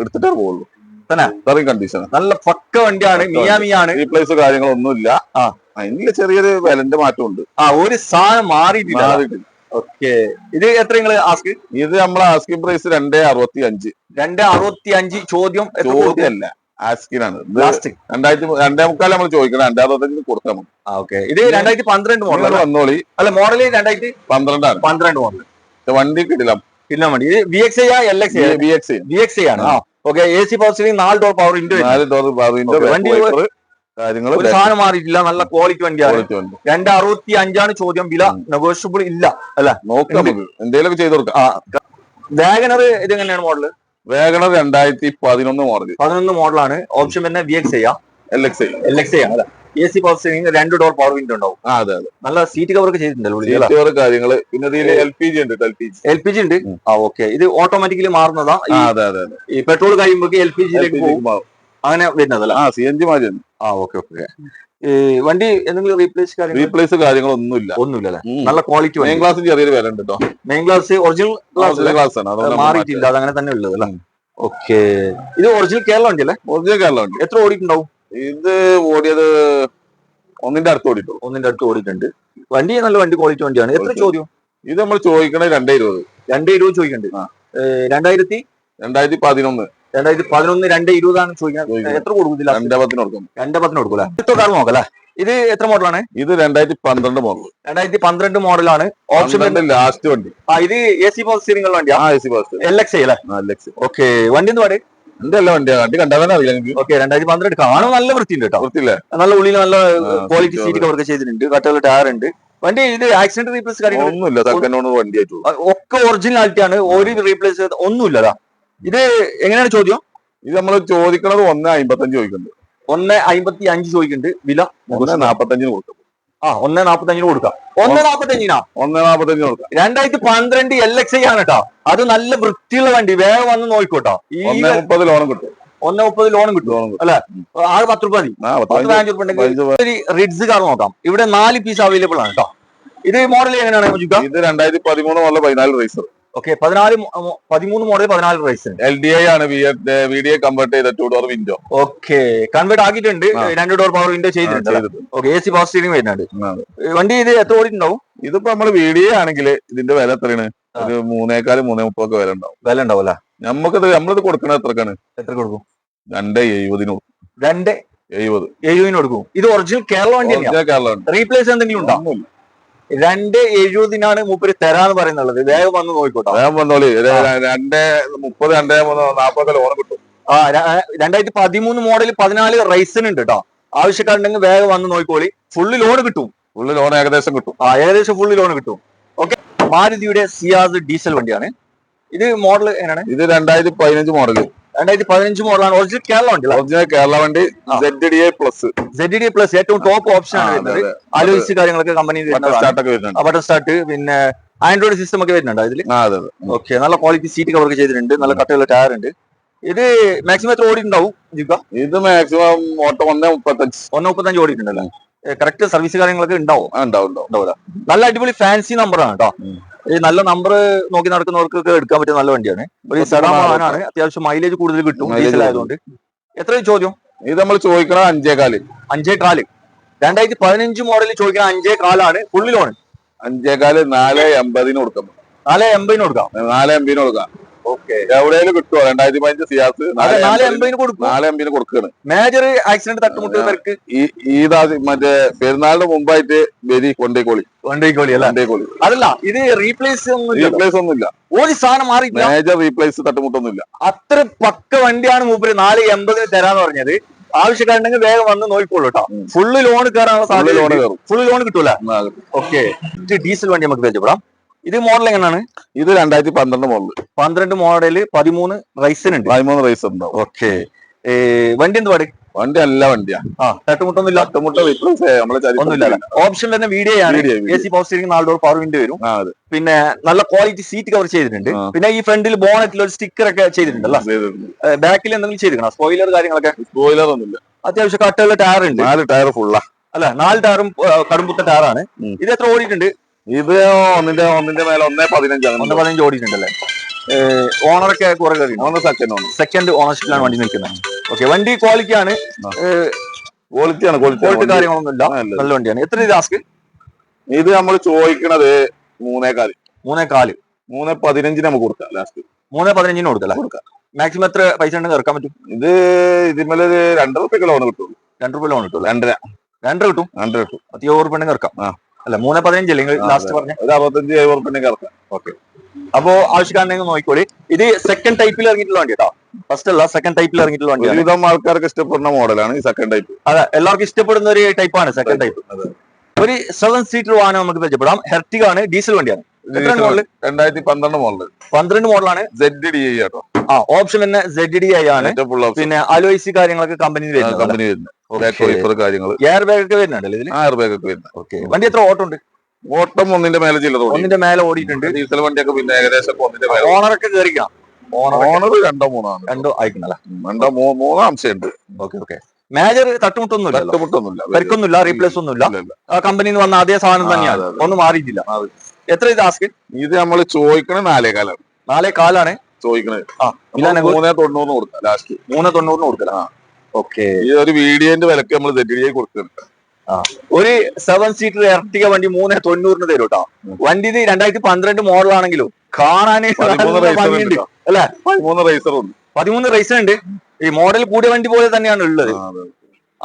A: എടുത്തിട്ടേ പോകുള്ളൂ. തന്നെ കണ്ടീഷൻ
B: നല്ല പക്ക വണ്ടിയാണ്. മിയാമിയാണ്.
A: റീപ്ലേസ് കാര്യങ്ങളൊന്നുമില്ല. അതിനുള്ള ചെറിയൊരു വിലന്റെ മാറ്റമുണ്ട്.
B: ഒരു സാധനം മാറിയിട്ടില്ല. ഓക്കെ, ഇത് എത്ര നിങ്ങൾ ആസ്ക്?
A: ഇത് നമ്മളെ ആസ്കിംഗ് പ്രൈസ് 265.
B: 265 ചോദ്യം.
A: ചോദ്യമല്ല, ആസ്കിനാണ്. 2,350 നമ്മൾ ചോദിക്കണം. 2,65 കൊടുത്താൽ മതി.
B: ഓക്കെ, ഇത് 2012 മോഡൽ
A: വന്നോളി.
B: അല്ല, മോഡൽ 2012 ആണ്. 12 മോഡൽ.
A: വണ്ടി കിട്ടില്ല
B: വണ്ടി. ഇത് VXI VXI ആണ്. Okay, AC power steering, 4 door power window.
A: 4 door power window.
B: വണ്ടി ഒരു സാധനം മാറിയിട്ടില്ല. നല്ല ക്വാളിറ്റി വണ്ടിയാണ്. 265 ചോദ്യം. വില നെഗോഷ്യബിൾ ഇല്ല അല്ല?
A: നോക്കാം, എന്തെങ്കിലും ചെയ്ത് കൊടുക്കാം.
B: വാഗനർ ഇത് എങ്ങനെയാണ് മോഡൽ?
A: വാഗനർ 2011 മോഡൽ.
B: 11 മോഡലാണ്. ഓപ്ഷൻ പിന്നെ VXI LXI ആണ്. AC power steering, 2 door power window ഉണ്ടാവും.
A: അതെ.
B: നല്ല സീറ്റ് കവർ ഒക്കെ ചെയ്തിട്ടുണ്ടല്ലോ.
A: കാര്യങ്ങള്. പിന്നെ LPG ഉണ്ട്.
B: LPG ഉണ്ട്. ഓക്കെ, ഇത് ഓട്ടോമാറ്റിക്കലി മാറുന്നതാ. ഈ പെട്രോൾ കഴിയുമ്പോ LPG പോകും. അങ്ങനെ വരുന്നതല്ല?
A: CNG മാതിരി.
B: ഓക്കെ. വണ്ടി എന്തെങ്കിലും റീപ്ലേസ്
A: കാര്യങ്ങളൊന്നുമില്ല.
B: ഒന്നുമില്ല. നല്ല ക്വാളിറ്റി.
A: മെയിൻ ഗ്ലാസ് ചെറിയൊരു വില ഉണ്ട് കേട്ടോ.
B: മെയിൻ ഗ്ലാസ് ഒറിജിനൽ ഗ്ലാസ് ആണ്. മാറിയിട്ടില്ല. അത് അങ്ങനെ തന്നെ ഉള്ളത് അല്ലേ? ഓക്കെ, ഇത് ഒറിജിനൽ കേരള വണ്ടി അല്ലേ?
A: ഒറിജിനൽ കേരള വണ്ടി.
B: എത്ര ഓടിയിട്ടുണ്ടാവും?
A: ഇത് ഓടിയത് 1ന്റെ അടുത്ത് ഓടിയിട്ടു.
B: 1ന്റെ അടുത്ത് ഓടിയിട്ടുണ്ട്. വണ്ടി നല്ല വണ്ടി, ക്വാളിറ്റി വണ്ടിയാണ്. എത്ര ചോദ്യം?
A: ഇത് നമ്മൾ ചോദിക്കണേ 220.
B: 220 ചോദിക്കുന്നുണ്ട്. 2011 220 ആണ് ചോദിക്കുന്നത്. എത്ര കൊടുക്കില്ല?
A: 210 കൊടുക്കും.
B: 210 കൊടുക്കൂല. കാർ നോക്കല്ലേ? ഇത് എത്ര മോഡലാണ്?
A: ഇത് 2012 മോഡൽ.
B: 2012 മോഡലാണ്. ഓപ്ഷൻ
A: ലാസ്റ്റ് വണ്ടി.
B: ഇത് AC പവർ സ്റ്റിയറിംഗ് വണ്ടിയാ?
A: AC പവർ സ്റ്റിയറിംഗ്
B: LXI അല്ലേ? ഓക്കെ, വണ്ടി എന്ത് പാട്?
A: എന്തല്ല വണ്ടിയാ? വണ്ടി കണ്ടാൽ തന്നെ അറിയില്ല.
B: ഓക്കെ, 2012 കാണാൻ നല്ല വൃത്തിയുണ്ട് കേട്ടോ.
A: വൃത്തിയില്ലേ?
B: നല്ല ഉള്ളിൽ നല്ല ക്വാളിറ്റി സീറ്റ് കവർ ചെയ്തിട്ടുണ്ട്. കട്ടുള്ള ടയർ ഉണ്ട്. വണ്ടി ഇത് ആക്സിഡന്റ് റീപ്ലേസ്
A: കാര്യങ്ങളൊന്നുമില്ല. വണ്ടി
B: ഒക്കെ ഒറിജിനാലിറ്റി ആണ്. ഒരു റീപ്ലേസ് ഒന്നുമില്ല. ഇത് എങ്ങനെയാണ് ചോദ്യം?
A: ഇത് നമ്മൾ ചോദിക്കുന്നത് 1.55 ചോദിക്കുന്നുണ്ട്.
B: 1.55 ചോദിക്കുന്നുണ്ട്. വില
A: 1.45 കൊടുക്കും.
B: 1.45 കൊടുക്കാം. 1.45
A: കൊടുക്കാം.
B: 2012 LXI ആണ് കേട്ടോ. അത് നല്ല വൃത്തിയുള്ള വണ്ടി. വേഗം വന്ന് നോക്കിക്കോട്ടോ.
A: 1.30 ലോണും കിട്ടും.
B: 1.30 ലോണും കിട്ടും അല്ലെ? 10 രൂപ മതി. 15 രൂപ. റിഡ്സ് കാർ നോക്കാം. ഇവിടെ 4 പീസ് അവൈലബിൾ ആണ് കേട്ടോ. ഇത് മോഡൽ എങ്ങനെയാണ്?
A: ഇത് 2013 model 14 riser.
B: Okay, 13 model 14 riser.
A: LDI ആണ്. VDI കൺവേർട്ട് ചെയ്ത 2 ഡോർ വിൻഡോ.
B: ഓക്കെ, കൺവേർട്ട് ആക്കിയിട്ടുണ്ട്. 2 ഡോർ പവർ വിൻഡോ ചെയ്തിട്ടുണ്ട്. ഓക്കെ, AC പവർ സ്റ്റിയറിംഗ് വരുന്നുണ്ട്. വണ്ടി ഇത് എത്ര ഓടിയിട്ടുണ്ടാവും?
A: ഇതിപ്പോ നമ്മള് VDI ആണെങ്കിൽ ഇതിന്റെ വില എത്രയാണ്? ഒരു 3.25 3.30 വില ഉണ്ടാവും.
B: വില ഉണ്ടാവും അല്ലെ?
A: നമ്മളിത് കൊടുക്കണത് എത്രക്കാണ്?
B: എത്ര കൊടുക്കും?
A: 270
B: 270 കൊടുക്കും. ഇത് ഒറിജിനൽ കേരള വണ്ടി തന്നെയാണ്.
A: കേരള
B: റീപ്ലേസ് എന്തെങ്കിലും ഉണ്ടോ? 270 മൂപ്പര് തരാന്ന് പറയുന്നുള്ളത്. വേഗം വന്ന് നോക്കിക്കോട്ടോ.
A: വേഗം വന്നോളി. 230 240 ലോൺ കിട്ടും.
B: 2013 മോഡൽ 14 റൈസിനുണ്ട് കേട്ടോ. ആവശ്യക്കാരുണ്ടെങ്കിൽ വേഗം വന്ന് നോക്കിക്കോളി. ഫുള്ള് ലോൺ കിട്ടും.
A: ഫുള്ള് ലോൺ ഏകദേശം കിട്ടും.
B: ഏകദേശം ഫുള്ള് ലോൺ കിട്ടും. ഓക്കെ. മാരുതിയുടെ സിയാസ് ഡീസൽ വണ്ടിയാണ്. ഇത് മോഡൽ എങ്ങനെയാണ്?
A: ഇത് 2015 മോഡല്.
B: 2015 മോഡലാണ്. ഒറിജിനൽ കേരള വണ്ടി.
A: ഒറിജിനൽ കേരള വണ്ടി.
B: ZDA പ്ലസ് ഏറ്റവും ടോപ്പ് ഓപ്ഷൻ ആണ് വരുന്നത്. അലോയ്സ് കാര്യങ്ങളൊക്കെ കമ്പനി ബട്ടൺ സ്റ്റാർട്ട്, പിന്നെ ആൻഡ്രോയിഡ് സിസ്റ്റം ഒക്കെ വരുന്നുണ്ട് ഇതിൽ. ഓക്കെ. നല്ല ക്വാളിറ്റി സീറ്റ് കവർ ചെയ്തിട്ടുണ്ട്. നല്ല കട്ടയുള്ള ടയർ ഉണ്ട്. ഇത് മാക്സിമം എത്ര ഓടിയിട്ടുണ്ടാവും?
A: ഇത് മാക്സിമം ഓട്ടം 135
B: ഓടിയിട്ടുണ്ടല്ലോ. കറക്റ്റ് സർവീസ് കാര്യങ്ങളൊക്കെ ഉണ്ടാവും. നല്ല അടിപൊളി ഫാൻസി നമ്പറാണ് കേട്ടോ. ഈ നല്ല നമ്പർ നോക്കി നടക്കുന്നവർക്കൊക്കെ എടുക്കാൻ പറ്റിയ നല്ല വണ്ടിയാണ്. ഒരു സെഡാൻ വാഹനമാണ്. അത്യാവശ്യം മൈലേജ് കൂടുതൽ കിട്ടും ഡീസൽ ആയതുകൊണ്ട്. എത്ര ചോദ്യം?
A: ഇത് നമ്മൾ ചോദിക്കണം 5.4.
B: 5.4. 2015 മോഡലിൽ ചോദിക്കണം 5.4 ഫുള്ള് ലോൺ.
A: 5.4 480 കൊടുക്കാം.
B: 480 കൊടുക്കാം.
A: 480 കൊടുക്കാം.
B: ഓക്കെ.
A: എവിടെയെങ്കിലും കിട്ടുമോ? 2015 സിയാസ്
B: 480 കൊടുക്കും.
A: 480 കൊടുക്കാണ്.
B: മേജർ ആക്സിഡന്റ് തട്ടുമുട്ടവർക്ക്
A: ഈ മറ്റേ പെരുന്നാളിന് മുമ്പായിട്ട് കൊണ്ടേക്കോളി
B: അല്ല. അതല്ല, ഇത് റീപ്ലേസ്
A: ഒന്നുമില്ല.
B: ഒരു സാധനം മാറി.
A: മേജർ റീപ്ലേസ് തട്ടുമുട്ടൊന്നുമില്ല.
B: അത്ര പക്ക വണ്ടിയാണ് മൂപ്പര് 480 തരാന്ന് പറഞ്ഞത്. ആവശ്യക്കാരുണ്ടെങ്കിൽ വേഗം വന്ന് നോക്കിക്കോളൂ കേട്ടോ. ഫുള്ള് ലോൺ കയറാനുള്ള സാധ്യത. ഫുള്ള് ലോൺ കിട്ടൂല. ഓക്കെ. ഡീസൽ വണ്ടി നമുക്ക് പരിചയപ്പെടാം. ഇത് മോഡൽ എങ്ങനെയാണ്?
A: ഇത് 2012 മോഡൽ.
B: 12 മോഡല് 13 റൈസിനുണ്ട്.
A: 13 റൈസ് ഉണ്ടാവും.
B: ഓക്കെ. വണ്ടി എന്ത് പാട്?
A: വണ്ടി നല്ല വണ്ടിയാ.
B: തട്ടുമുട്ടൊന്നുമില്ല. ഓപ്ഷൻ തന്നെ വീഡിയോ ആണ്. AC power steering 4 door power window വരും. പിന്നെ നല്ല ക്വാളിറ്റി സീറ്റ് കവർ ചെയ്തിട്ടുണ്ട്. പിന്നെ ഈ ഫ്രണ്ടിൽ ബോണറ്റിൽ ഒരു സ്റ്റിക്കർ ഒക്കെ ചെയ്തിട്ടുണ്ടല്ലോ. ബാക്കിൽ എന്തെങ്കിലും ചെയ്തിരിക്കണം? സ്പോയിലർ കാര്യങ്ങളൊക്കെ?
A: സ്പോയിലർ ഒന്നുമില്ല.
B: അത്യാവശ്യം കട്ടുള്ള ടയർ ഉണ്ട്.
A: 4 ടയർ ഫുള്ളാ.
B: അല്ല, 4 ടയറും കടുംപുത്ത ടയറാണ്. ഇത് എത്ര ഓടിയിട്ടുണ്ട്?
A: ഇത് ഒന്നിന്റെ മേലെ 1.15
B: ഓടിയിട്ടുണ്ടല്ലേ. ഓണറൊക്കെ കുറെ കയറി. സെക്കൻഡ് ഓണർഷിപ്പിലാണ് വണ്ടി നിൽക്കുന്നത്. ഓക്കെ. വണ്ടി ക്വാളിറ്റിയാണ്. ക്വാളിറ്റി കാര്യങ്ങളൊന്നുമില്ല. നല്ല വണ്ടിയാണ്. എത്ര ഇത് ആസ്ക്?
A: ഇത് നമ്മൾ ചോദിക്കണത് 3.4. 3.15 നമുക്ക് കൊടുക്കാം. ലാസ്റ്റ്
B: 3.15 കൊടുക്കാം. മാക്സിമം എത്ര പൈസ ഉണ്ടെങ്കിൽ ഇറക്കാൻ പറ്റും?
A: ഇത് ഇതിന്മേലെ 2 രൂപ ലോൺ കിട്ടും.
B: 2 രൂപ ലോൺ കിട്ടും.
A: 2.5 കിട്ടും.
B: 2 കിട്ടും. 10 രൂപ ഉണ്ടെങ്കിൽ ഇറക്കാം. അല്ല, 3.15 അല്ലെങ്കിൽ ലാസ്റ്റ് പറഞ്ഞ
A: 65 ഇറക്കാം.
B: ഓക്കെ. അപ്പോ ആവശ്യക്കാരുണ്ടെങ്കിൽ നോക്കിക്കോളി. ഇത് സെക്കൻഡ് ടൈപ്പിൽ ഇറങ്ങിയിട്ടുള്ള വണ്ടി കേട്ടോ. ഫസ്റ്റ് അല്ല, സെക്കൻഡ് ടൈപ്പിൽ ഇറങ്ങിയിട്ടുള്ള വണ്ടി.
A: ഒരുവിധം ആൾക്കാർക്ക് ഇഷ്ടപ്പെടുന്ന മോഡലാണ് ഈ സെക്കൻഡ് ടൈപ്പ്.
B: അതെ, എല്ലാവർക്കും ഇഷ്ടപ്പെടുന്ന ഒരു ടൈപ്പാണ് സെക്കൻഡ് ടൈപ്പ്. ഒരു 7 സീറ്റർ വാഹനം നമുക്ക് പരിചയപ്പെടാം. ഹെർട്ടിഗ ആണ്. ഡീസൽ വണ്ടിയാണ്.
A: 2012 മോഡൽ.
B: 12 മോഡലാണ്.
A: ZDA കേട്ടോ.
B: ഓപ്ഷൻ തന്നെ ZDA ആണ്. പിന്നെ അലോയ്സ് കാര്യങ്ങളൊക്കെ കമ്പനി വരുന്നത്. എയർ ബാഗ് ഒക്കെ വരുന്നുണ്ടല്ലോ ഇതിൽ. ഓക്കെ. വണ്ടി എത്ര ഓട്ടം ഉണ്ട്?
A: ഓട്ടം 1ന്റെ മേലെ ചില്ലറ.
B: 1ന്റെ മേലെ ഓടിയിട്ടുണ്ട്.
A: ഡീസൽ വണ്ടിയൊക്കെ പിന്നെ ഏകദേശം 1ന്റെ മേലെ.
B: ഓണറൊക്കെ കയറിക്കണം.
A: ഓണർ 2
B: അയക്കണല്ല.
A: 3 അംശമുണ്ട്.
B: ഓക്കെ. മേജർ തട്ടുമുട്ടൊന്നുമില്ല. പരിക്കൊന്നുമില്ല. റീപ്ലേസ് ഒന്നുമില്ല. കമ്പനിയിൽ നിന്ന് വന്ന അതേ സാധനം തന്നെയാണ്. ഒന്നും മാറിയിട്ടില്ല. എത്ര ഇത് ആസ്ക്?
A: ഇത് നമ്മൾ ചോദിക്കണത് 4.4.
B: 4.4
A: ചോദിക്കണത്. 3.90 കൊടുക്കാം. ലാസ്റ്റ്
B: 3.90 കൊടുക്കാം. ഓക്കെ.
A: ഈ ഒരു വീഡിയോന്റെ വിലക്ക് നമ്മൾ ZDA കൊടുക്കുന്നുണ്ട്.
B: ഒരു 7 സീറ്റർ എർട്ടിക വണ്ടി 3.90 തരും കേട്ടോ. വണ്ടി ഇത് 2012 മോഡലാണെങ്കിലും കാണാൻ അല്ലെ. 13 റൈസർ ഉണ്ട്. ഈ മോഡൽ കൂടിയ വണ്ടി പോലെ തന്നെയാണ് ഉള്ളത്.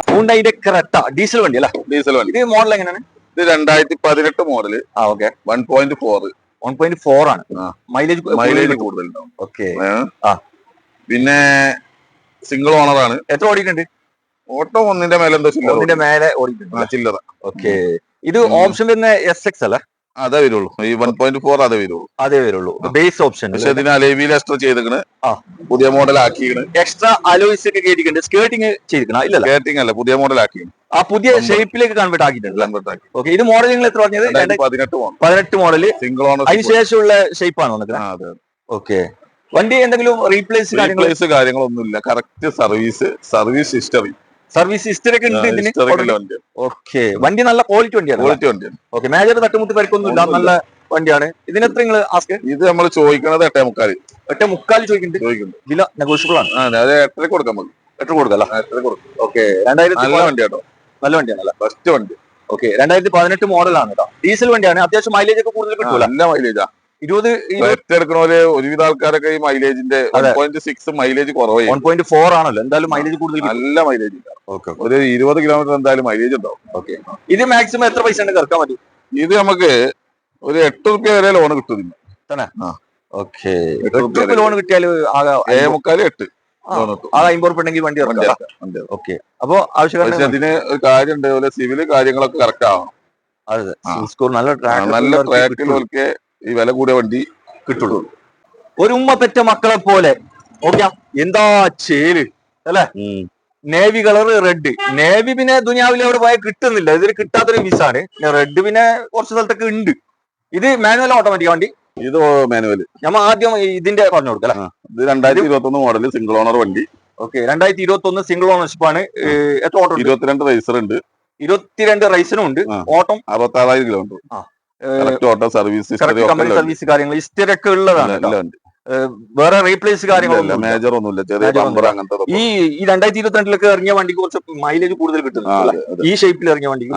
B: ഹ്യുണ്ടായിന്റെ ക്രെറ്റ ഡീസൽ വണ്ടി അല്ല.
A: ഡീസൽ വണ്ടി.
B: ഇത് മോഡൽ എങ്ങനെയാണ്?
A: ഇത് 2018 മോഡല്.
B: ഓക്കെ.
A: 1.4
B: ആണ്. മൈലേജ്
A: കൂടുതലുണ്ടാവും.
B: ഓക്കെ.
A: പിന്നെ സിംഗിൾ ഓണർ ആണ്.
B: എത്ര ഓടിയിട്ടുണ്ട്?
A: ഓട്ടോ 1ന്റെ മേലെ എന്തോ
B: മേലെ ഓടിയിട്ടുണ്ട്.
A: ചില്ലറ.
B: ഓക്കെ. ഇത് ഓപ്ഷൻ പിന്നെ SX അല്ല?
A: അതേ വരുള്ളൂ. ഈ 1.4 അതേ വരുള്ളൂ.
B: Base option.
A: പക്ഷെ ഇതിന് അലോയ് എക്സ്ട്രാ ചെയ്തിരിക്കണ്. പുതിയ മോഡൽ ആക്കിയാണ്.
B: എക്സ്ട്രാ അലോയ്സ് ഒക്കെ കേട്ടിട്ടുണ്ട്. സ്കേർട്ടിങ് ചെയ്തിരിക്കണം. ഇല്ല,
A: സ്കേർട്ടിംഗ് അല്ല, പുതിയ മോഡൽ ആക്കിയാണ്.
B: ആ പുതിയ ഷേപ്പിലേക്ക് കൺവേർട്ട് ആക്കിയിട്ടുണ്ട്. ഓക്കെ. ഇത് മോഡൽ നിങ്ങൾ എത്ര പറഞ്ഞത്?
A: 2018
B: മോഡല്.
A: Single owner.
B: അതിനുശേഷമുള്ള ഷേപ്പാണ് വന്നിട്ട്. ഓക്കെ. വണ്ടി എന്തെങ്കിലും റീപ്ലേസ്
A: കാര്യങ്ങളൊന്നുമില്ല. കറക്റ്റ് സർവീസ് ഹിസ്റ്ററി
B: ഒക്കെ ഉണ്ട് ഇതിന്. ഓക്കെ. വണ്ടി നല്ല ക്വാളിറ്റി വണ്ടിയാണ്. ഓക്കെ. മേജർ തട്ടുമുട്ട് പരിക്കൊന്നുമില്ല. നല്ല വണ്ടിയാണ്. ഇതിനെത്ര നിങ്ങൾ ആസ്ക്?
A: ഇത് നമ്മൾ ചോദിക്കുന്നത് 8.45.
B: 8.45 ചോദിക്കുന്നുണ്ട്. വില നെഗോഷ്യബിൾ ആണ്.
A: 8.5 കൊടുക്കാം.
B: 8 കൊടുക്കാം. ഓക്കെ. 2000
A: നല്ല വണ്ടിയാണോ?
B: നല്ല വണ്ടിയാണല്ലോ.
A: ഫസ്റ്റ് വണ്ടി.
B: ഓക്കെ. 2018 മോഡലാണ് കേട്ടോ. ഡീസൽ വണ്ടിയാണ്. അത്യാവശ്യം മൈലേജ് ഒക്കെ കൂടുതൽ കിട്ടൂല.
A: നല്ല മൈലേജാ.
B: 20
A: റെസ്റ്റ് എടുക്കണോല് ഒരുവിധ ആൾക്കാരൊക്കെ ഈ മൈലേജിന്റെ 1.6 മൈലേജ് കുറവായി
B: 1.4 ആണല്ലോ, എന്തായാലും മൈലേജ് കൂടുതൽ
A: നല്ല മൈലേജ് ഒരു 20 കിലോമീറ്റർ എന്തായാലും മൈലേജ് ഉണ്ടാവും.
B: ഓക്കെ, ഇത് മാക്സിമം എത്ര പൈസ ഉണ്ട് ഇറക്കാൻ പറ്റും?
A: ഇത് നമുക്ക് ഒരു 8 റുപ്യ വരെ ലോൺ കിട്ടുന്നില്ല
B: തന്നെ. ഓക്കെ, 8 ലോൺ കിട്ടിയാൽ
A: 7.5-8
B: 50 റുപ്യ ഉണ്ടെങ്കിൽ വണ്ടി ഇറക്കാം. ഓക്കെ, അപ്പൊ ആവശ്യക്കാരൻ
A: അതിന് ഒരു കാര്യമുണ്ട്, അതുപോലെ സിവില് കാര്യങ്ങളൊക്കെ കറക്റ്റ് ആവണം.
B: അതെ, സ്കോർ നല്ല
A: നല്ല ട്രാക്കിലൊക്കെ ഈ വില കൂടിയ വണ്ടി
B: കിട്ടുള്ളൂ. ഒരു ഉമ്മ പെറ്റ മക്കളെ പോലെ നോക്കിയാ എന്താ ചേല് അല്ലെ, നേവി കളർ റെഡ്. നേവി പിന്നെ ദുനിയാവിൽ അവിടെ പോയാൽ കിട്ടുന്നില്ല, ഇതിന് കിട്ടാത്തൊരു പീസാണ്. റെഡ് പിന്നെ കുറച്ച് സ്ഥലത്തൊക്കെ ഉണ്ട്. ഇത് മാനുവൽ ഓട്ടോമാറ്റിക് വണ്ടി?
A: ഇത് മാനുവൽ.
B: നമ്മ ആദ്യം ഇതിന്റെ പറഞ്ഞു കൊടുക്കല്ലേ.
A: ഇത് 2021 മോഡൽ സിംഗിൾ ഓണർ വണ്ടി.
B: ഓക്കെ, 2021 സിംഗിൾ ഓണർഷിപ്പ് ആണ്. എത്ര ഓട്ടോ?
A: 22 റൈസർ ഉണ്ട്.
B: 22 റൈസിനും ഉണ്ട്. ഓട്ടം
A: 66,000 കിലോമീറ്റർ. ഓട്ടോ സർവീസ്
B: സർവീസ് കാര്യങ്ങൾ ഹിസ്റ്ററിയൊക്കെ ഉള്ളതാണ്. വേറെ റീപ്ലേസ് കാര്യങ്ങളൊന്നും
A: മേജർ ഒന്നുമില്ല, ചെറിയ നമ്പർ അങ്ങനത്തെ.
B: ഈ 2022 ഇറങ്ങിയ വണ്ടിക്ക് കുറച്ച് മൈലേജ് കൂടുതൽ കിട്ടുന്നു. ഈ ഷേപ്പിൽ ഇറങ്ങിയ വണ്ടിക്ക്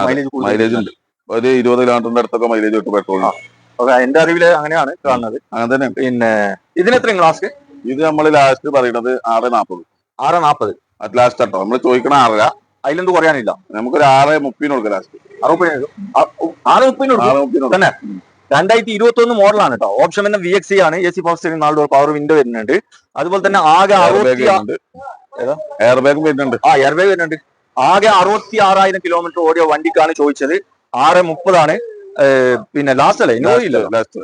A: മൈലേജ് ഉണ്ട്. ഒരു 20 കിലോമീറ്ററിന്റെ അടുത്തൊക്കെ മൈലേജ് കിട്ടും പെട്രോൾ.
B: എന്റെ അറിവില് അങ്ങനെയാണ് കാണുന്നത്.
A: അങ്ങനെ തന്നെ.
B: പിന്നെ ഇതിന് എത്രയും ക്ലാസ്?
A: ഇത് നമ്മൾ ലാസ്റ്റ് പറയുന്നത് 6.40.
B: 6.40
A: ലാസ്റ്റ് കേട്ടോ, നമ്മൾ ചോദിക്കണ 6.
B: അതിലെന്ത് പറയാനില്ല.
A: നമുക്കൊരു 6.30 കൊടുക്കാം ലാസ്റ്റ്.
B: 6.30 തന്നെ. 2021 മോഡലാണ് കേട്ടോ. ഓപ്ഷൻ തന്നെ VXE ആണ്. AC power steering, 4 door power window വരുന്നുണ്ട്. അതുപോലെ തന്നെ ആകെ
A: എയർ ബാഗ് വരുന്നുണ്ട്.
B: എയർ ബാഗ് വരുന്നുണ്ട്. ആകെ 66,000 കിലോമീറ്റർ ഓടിയ വണ്ടിക്കാണ് ചോദിച്ചത്. 6.30 പിന്നെ ലാസ്റ്റ് അല്ലേ, ഇല്ല
A: ലാസ്റ്റ്.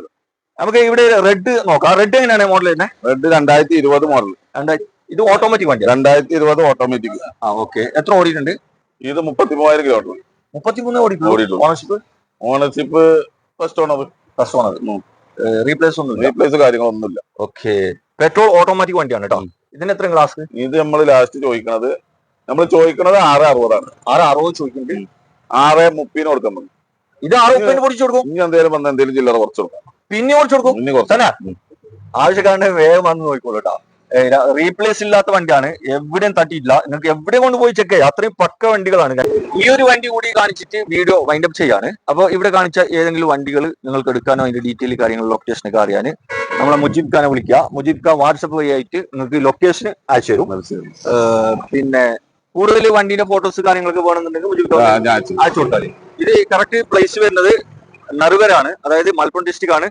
B: നമുക്ക് ഇവിടെ റെഡ് നോക്കാം. റെഡ് എങ്ങനെയാണ് മോഡൽ തന്നെ?
A: Red 2020 model.
B: ഇത് ഓട്ടോമാറ്റിക് വണ്ടി.
A: 2020 ഓട്ടോമാറ്റിക്.
B: ഓക്കെ, എത്ര ഓടിയിട്ടുണ്ട്?
A: ഇത് 33,000 കിലോമീറ്റർ.
B: 33 ഓടിയിട്ടുള്ളൂ.
A: Ownership first owner.
B: റീപ്ലേസ് ഒന്നും
A: റീപ്ലേസ് കാര്യങ്ങളൊന്നുമില്ല.
B: ഓക്കെ, പെട്രോൾ ഓട്ടോമാറ്റിക് വണ്ടിയാണ് കേട്ടോ. ഇതിന് എത്ര ക്ലാസ്?
A: ഇത് നമ്മൾ ലാസ്റ്റ് ചോദിക്കുന്നത് 6.60
B: 6.60 ചോദിക്കുന്നുണ്ട്.
A: 6.30 കൊടുക്കാൻ മതി.
B: ഇത് 6.30 പൊടിച്ചു കൊടുക്കും.
A: ഇനി എന്തെങ്കിലും ചില്ലറ കുറച്ച് കൊടുക്കാം.
B: പിന്നെ കുറച്ച് കൊടുക്കും തന്നെ. ആവശ്യക്കാരന്റെ വേഗം വന്ന് നോക്കിക്കോളൂ കേട്ടോ. റീപ്ലേസ് ഇല്ലാത്ത വണ്ടിയാണ്, എവിടെയും തട്ടിയില്ല. നിങ്ങൾക്ക് എവിടെ കൊണ്ട് പോയി ചെക്ക് ചെയ്യാം, അത്രയും പക്ക വണ്ടികളാണ്. ഈ ഒരു വണ്ടി കൂടി കാണിച്ചിട്ട് വീഡിയോ വൈൻഡപ്പ് ചെയ്യാണ്. അപ്പോൾ ഇവിടെ കാണിച്ച ഏതെങ്കിലും വണ്ടികൾ നിങ്ങൾക്ക് എടുക്കാനോ അതിന്റെ ഡീറ്റെയിൽ കാര്യങ്ങൾ ലൊക്കേഷനൊക്കെ അറിയാൻ നമ്മളെ മുജീബ് ഖാനെ വിളിക്കുക. മുജീബ് ഖാൻ വാട്സപ്പ് വഴി ആയിട്ട് നിങ്ങൾക്ക് ലൊക്കേഷൻ അയച്ചു തരും. പിന്നെ കൂടുതൽ വണ്ടിന്റെ ഫോട്ടോസ് കാര്യങ്ങളൊക്കെ വേണമെന്നുണ്ടെങ്കിൽ മുജീബ് ഖാൻ അയച്ചു കൊടുത്താൽ. ഇത് കറക്റ്റ് പ്ലേസ് വരുന്നത് നറുകരാണ്, അതായത് മലപ്പുറം ഡിസ്ട്രിക്ട് ആണ്.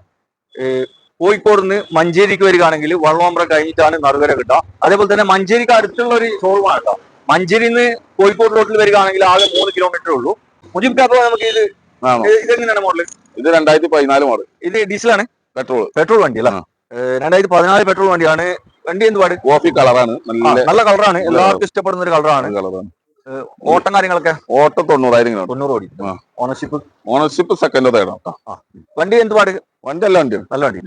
B: കോഴിക്കോട് നിന്ന് മഞ്ചേരിക്ക് വരികയാണെങ്കിൽ വള്ളോമ്പ്ര കഴിഞ്ഞിട്ടാണ് നറുകര കിട്ടുക. അതേപോലെ തന്നെ മഞ്ചേരിക്ക് അടുത്തുള്ള ഒരു ഷോറൂമാണ് കേട്ടോ. മഞ്ചേരിയിൽ നിന്ന് കോഴിക്കോട് റോഡിൽ വരികയാണെങ്കിൽ ആകെ 3 കിലോമീറ്റർ ഉള്ളൂ. മുജീബ് ഖാൻ, നമുക്ക് ഇതെങ്ങനെയാണ് മോഡൽ?
A: ഇത് 2014 മോഡൽ.
B: ഇത് ഡീസലാണ്, പെട്രോൾ വണ്ടി അല്ല. 2014 പെട്രോൾ വണ്ടിയാണ്. വണ്ടി എന്ത് പാട്?
A: കോഫി കളറാണ്,
B: നല്ല കളറാണ്, എല്ലാവർക്കും ഇഷ്ടപ്പെടുന്ന ഒരു കളറാണ്. ഓട്ടം കാര്യങ്ങളൊക്കെ? ഓട്ടം 90,000 ഓടി.
A: ഓണർഷിപ്പ് സെക്കൻഡോ തേടോ.
B: വണ്ടി എന്ത് പാട്?
A: വണ്ടി നല്ല വണ്ടിയാണ്.
B: നല്ല വണ്ടി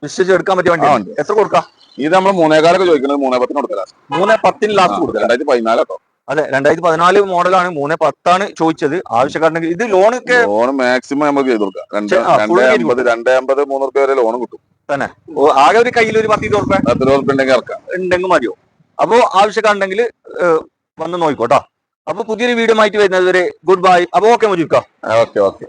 B: വിശ്വസിച്ച് എടുക്കാൻ പറ്റിയ വണ്ടി. എത്ര കൊടുക്കാം?
A: ഇത് നമ്മൾ 3.4 ചോദിക്കുന്നത് 3.10 കൊടുക്കാം.
B: 3.10 ലാസ്റ്റ് കൊടുക്കാം.
A: 2014 കേട്ടോ.
B: അതെ, 2014 മോഡലാണ്. 3.10 ചോദിച്ചത്. ആവശ്യക്കാരനെങ്കിൽ ഇത് ലോൺ
A: മാക്സിമം നമുക്ക് ചെയ്ത് കൊടുക്കാം. 250 3 റുപ്യ വരെ ലോൺ കിട്ടും
B: തന്നെ. ആകെ ഒരു കയ്യിൽ ഒരു 10 റുപ്യ ഉണ്ടെങ്കിൽ മതിയോ? അപ്പോ ആവശ്യക്കാരുണ്ടെങ്കിൽ വന്ന് നോക്കിക്കോട്ടോ. അപ്പൊ പുതിയൊരു വീഡിയോ ആയിട്ട് വരുന്നത് വരെ ഗുഡ് ബൈ. അപ്പൊ ഓക്കെ മുജീബ് ഖാൻ.
A: ഓക്കെ.